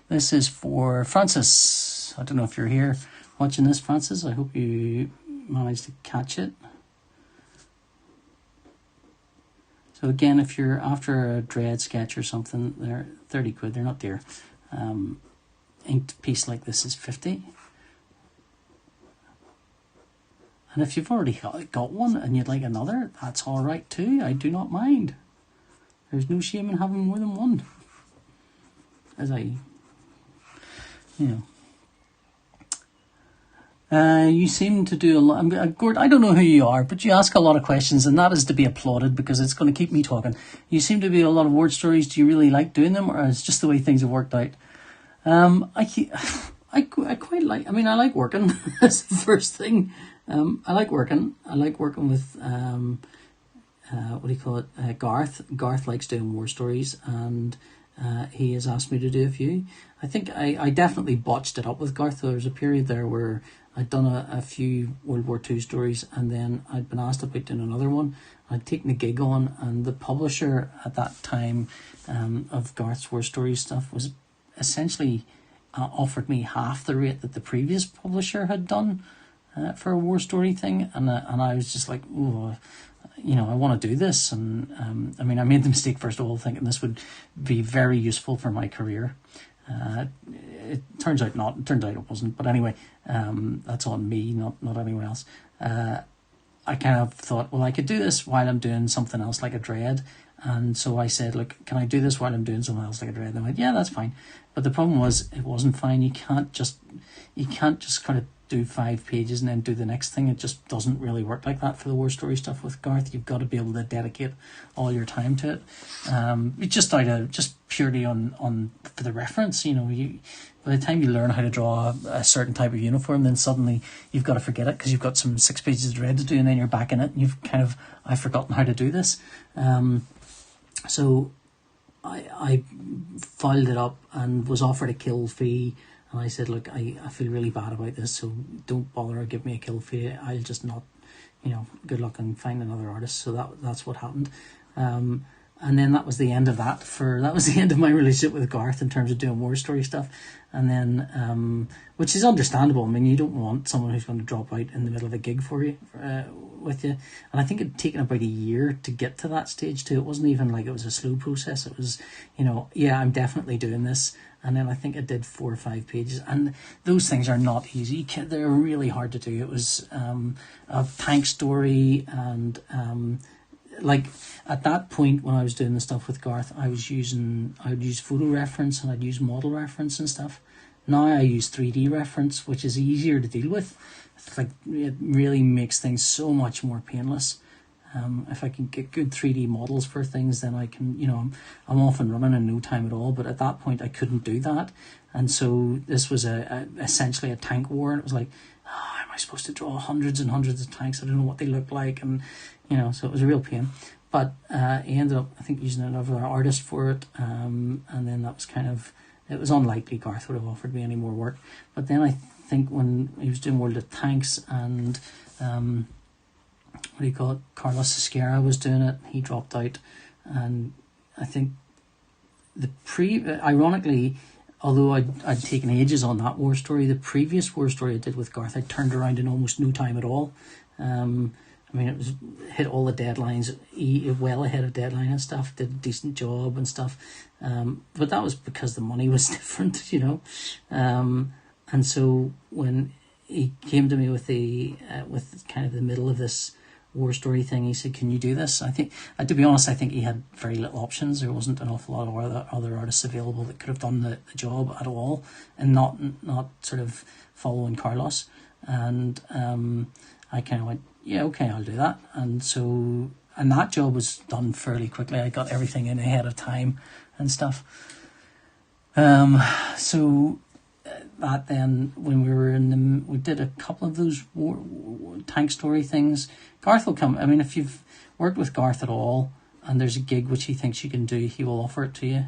This is for Francis. I don't know if you're here watching this, Francis. I hope you managed to catch it. So again, if you're after a Dredd sketch or something, they're 30 quid. They're not dear. Inked piece like this is 50. And if you've already got one and you'd like another, that's all right too. I do not mind. There's no shame in having more than one. As you seem to do a lot. Gord, I don't know who you are, but you ask a lot of questions, and that is to be applauded because it's going to keep me talking. You seem to be a lot of word stories. Do you really like doing them, or is it just the way things have worked out? I quite like. I mean, I like working. That's the first thing. I like working. I like working with what do you call it? Garth. Garth likes doing war stories, and he has asked me to do a few. I think I definitely botched it up with Garth. There was a period there where I'd done a few World War II stories, and then I'd been asked about doing another one. I'd taken the gig on, and the publisher at that time of Garth's war story stuff was essentially offered me half the rate that the previous publisher had done for a war story thing, and I was just like, ooh, I want to do this. And I mean, I made the mistake first of all thinking this would be very useful for my career. It turns out not. It turned out it wasn't. But anyway, that's on me, not anyone else. I kind of thought, well, I could do this while I'm doing something else like a Dredd. And so I said, look, can I do this while I'm doing something else like a Dredd? And they went, yeah, that's fine. But the problem was, it wasn't fine. You can't just kind of do 5 pages and then do the next thing. It just doesn't really work like that for the war story stuff with Garth. You've got to be able to dedicate all your time to it. It's just purely on for the reference. By the time you learn how to draw a certain type of uniform, then suddenly you've got to forget it because you've got some 6 pages of Dredd to do, and then you're back in it, and I've forgotten how to do this. So I filed it up and was offered a kill fee. And I said, look, I feel really bad about this, so don't bother or give me a kill fee. I'll just not, good luck and find another artist. So that's what happened. And then that was the end of that. That was the end of my relationship with Garth in terms of doing war story stuff. And then, which is understandable. I mean, you don't want someone who's going to drop out in the middle of a gig for you, with you. And I think it'd taken about a year to get to that stage too. It wasn't even like it was a slow process. It was, yeah, I'm definitely doing this. And then I think I did 4 or 5 pages. And those things are not easy. They're really hard to do. It was a tank story, and like at that point when I was doing the stuff with Garth, I would use photo reference and I'd use model reference and stuff. Now I use 3D reference, which is easier to deal with. It's like, it really makes things so much more painless. If I can get good 3D models for things, then I can, I'm off and running in no time at all. But at that point, I couldn't do that. And so this was essentially a tank war. And it was like, am I supposed to draw hundreds and hundreds of tanks? I don't know what they look like. And, so it was a real pain. But he ended up, I think, using another artist for it. And then that was it was unlikely Garth would have offered me any more work. But then I think when he was doing World of Tanks and... Carlos Esquerra was doing it. He dropped out, and I think ironically, although I'd taken ages on that war story, the previous war story I did with Garth, I turned around in almost no time at all. It was hit all the deadlines, well ahead of deadline and stuff. Did a decent job and stuff, but that was because the money was different, and so when he came to me with with kind of the middle of this war story thing, he said, "Can you do this?" I think, to be honest, I think he had very little options. There wasn't an awful lot of other artists available that could have done the job at all, and not sort of following Carlos. And I kind of went, "Yeah, okay, I'll do that." And that job was done fairly quickly. I got everything in ahead of time and stuff. That then, when we were we did a couple of those war tank story things. Garth will come. I mean, if you've worked with Garth at all, and there's a gig which he thinks you can do, he will offer it to you.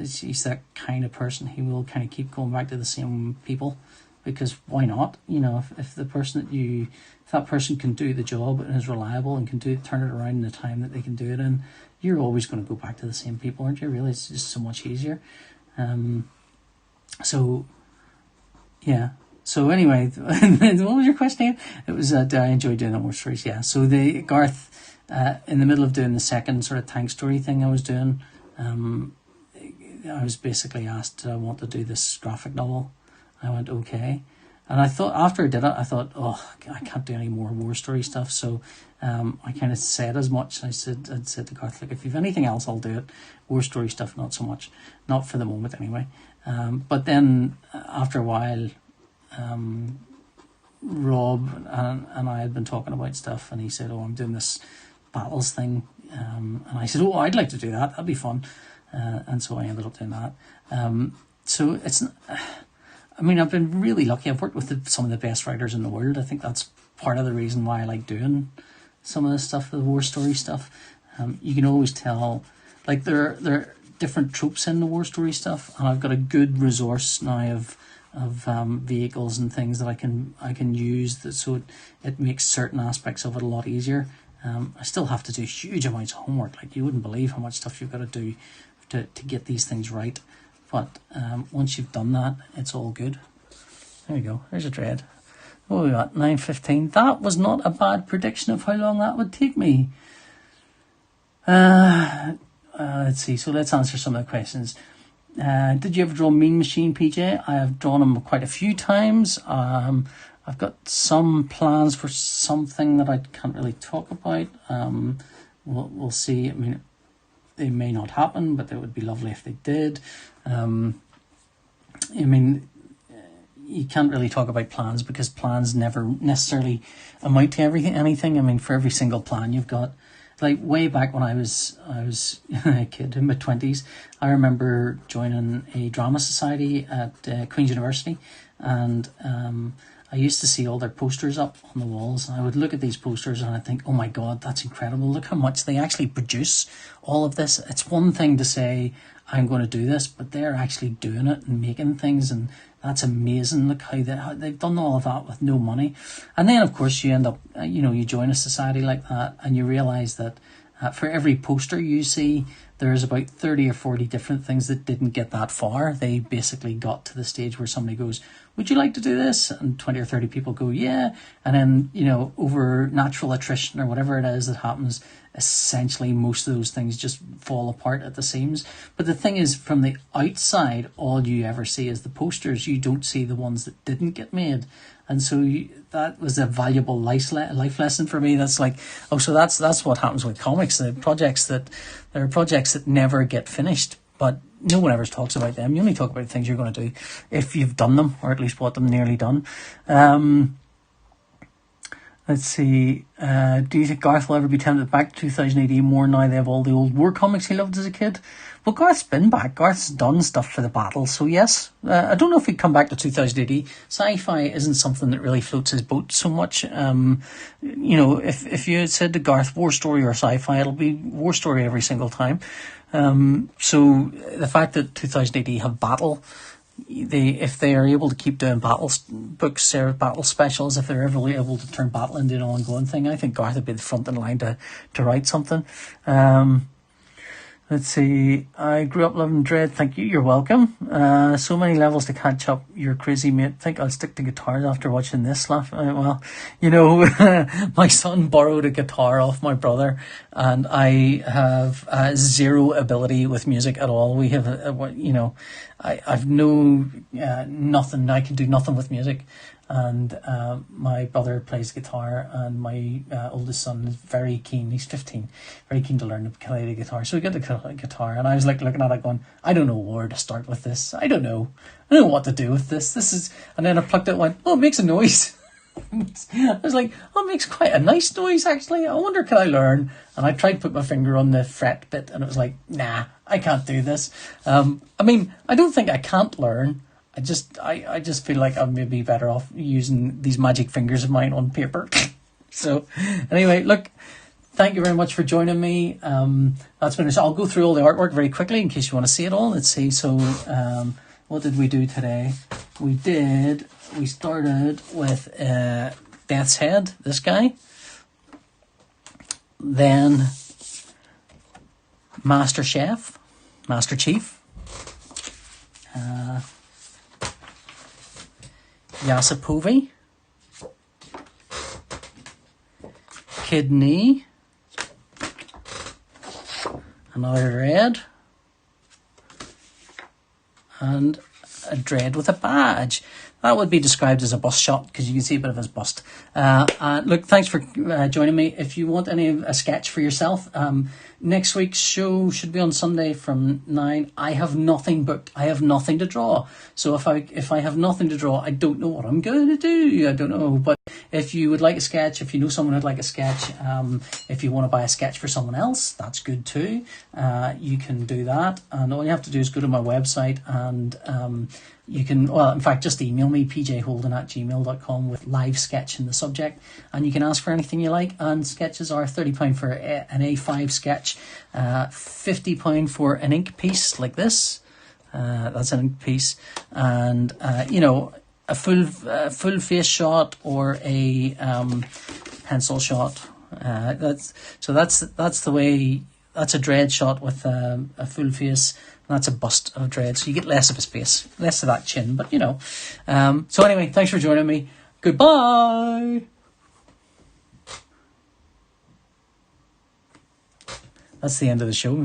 He's that kind of person. He will kind of keep going back to the same people, because why not? If that person can do the job and is reliable and can turn it around in the time that they can do it in, you're always going to go back to the same people, aren't you? Really, it's just so much easier. So anyway, what was your question? It was, did I enjoy doing the war stories? Yeah. So Garth, in the middle of doing the second sort of tank story thing I was doing, I was basically asked, "Do I want to do this graphic novel?" I went, "Okay." And I thought, after I did it, I thought, I can't do any more war story stuff. So I kind of said as much. I'd said to Garth, "Look, if you've anything else, I'll do it. War story stuff, not so much. Not for the moment, anyway." But then after a while, Rob and I had been talking about stuff, and he said, "I'm doing this battles thing." And I said, "I'd like to do that. That'd be fun." And so I ended up doing that. So it's... I've been really lucky. I've worked with some of the best writers in the world. I think that's part of the reason why I like doing some of this stuff, the war story stuff. You can always tell, like, there are different tropes in the war story stuff, and I've got a good resource now of vehicles and things that I can use, so it makes certain aspects of it a lot easier. I still have to do huge amounts of homework. Like, you wouldn't believe how much stuff you've got to do to get these things right. But once you've done that, it's all good. There you go. There's a Dredd. What we got? 9:15. That was not a bad prediction of how long that would take me. Let's see. So let's answer some of the questions. Did you ever draw Mean Machine, PJ? I have drawn him quite a few times. I've got some plans for something that I can't really talk about. We'll see. I mean, they may not happen, but it would be lovely if they did. You can't really talk about plans, because plans never necessarily amount to anything. I mean, for every single plan you've got, like way back when I was a kid in my 20s, I remember joining a drama society at Queen's University, and I used to see all their posters up on the walls, and I would look at these posters and I'd think, "Oh my God, that's incredible. Look how much they actually produce all of this." It's one thing to say, "I'm going to do this," but they're actually doing it and making things, and that's amazing. Look how they've done all of that with no money. And then, of course, you end up, you join a society like that, and you realise that for every poster you see, there's about 30 or 40 different things that didn't get that far. They basically got to the stage where somebody goes, "Would you like to do this?" And 20 or 30 people go, "Yeah." And then, over natural attrition or whatever it is that happens, essentially most of those things just fall apart at the seams. But the thing is, from the outside, all you ever see is the posters. You don't see the ones that didn't get made. and so that was a valuable life lesson for me. That's like, oh, so that's what happens with comics. There are projects that never get finished, but no one ever talks about them. You only talk about things you're going to do if you've done them, or at least bought them nearly done. Let's see. Do you think Garth will ever be tempted back to 2000 AD more now they have all the old war comics he loved as a kid? Well, Garth's been back. Garth's done stuff for the battle, so yes. I don't know if he'd come back to 2000 AD. Sci-fi isn't something that really floats his boat so much. If you had said to Garth war story or sci-fi, it'll be war story every single time. So the fact that 2000 AD have battle, if they are able to keep doing battle books or battle specials, if they're ever able to turn battle into an ongoing thing, I think Garth would be the front in line to write something. Let's see. I grew up loving Dredd. Thank you. You're welcome. So many levels to catch up. You're crazy, mate. Think I'll stick to guitars after watching this. Well, my son borrowed a guitar off my brother, and I have zero ability with music at all. We have, I've nothing. I can do nothing with music. And my brother plays guitar, and my oldest son is very keen. He's 15, very keen to learn to play the guitar. So we got the guitar, and I was like looking at it, going, I don't know where to start with this. I don't know what to do with this. And then I plucked it, and went, oh, it makes a noise. I was like, oh, it makes quite a nice noise actually. I wonder, can I learn? And I tried to put my finger on the fret bit, and it was like, nah, I can't do this. I don't think I can't learn. I just feel like I'm maybe better off using these magic fingers of mine on paper. So anyway, look, thank you very much for joining me. That's been it. I'll go through all the artwork very quickly in case you want to see it all. Let's see. So what did we do today? We started with Death's Head, this guy. Then MasterChief. Yassa Povey, Kidney, another Dredd, and a Dredd with a badge. That would be described as a bust shot because you can see a bit of his bust. Look, thanks for joining me. If you want a sketch for yourself, next week's show should be on Sunday from 9. I have nothing booked. I have nothing to draw. So if I have nothing to draw, I don't know what I'm going to do. I don't know. But if you would like a sketch, if you know someone who'd like a sketch, if you want to buy a sketch for someone else, that's good too. You can do that. And all you have to do is go to my website and you can, well, in fact, just email me, pjholden@gmail.com with live sketch in the subject, and you can ask for anything you like. And sketches are £30 for an A5 sketch, £50 for an ink piece like this. That's an ink piece, and a full face shot or a pencil shot. That's the way. That's a Dredd shot with a full face. That's a bust of Dredd, so you get less of his face, less of that chin, but So anyway, thanks for joining me. Goodbye. That's the end of the show.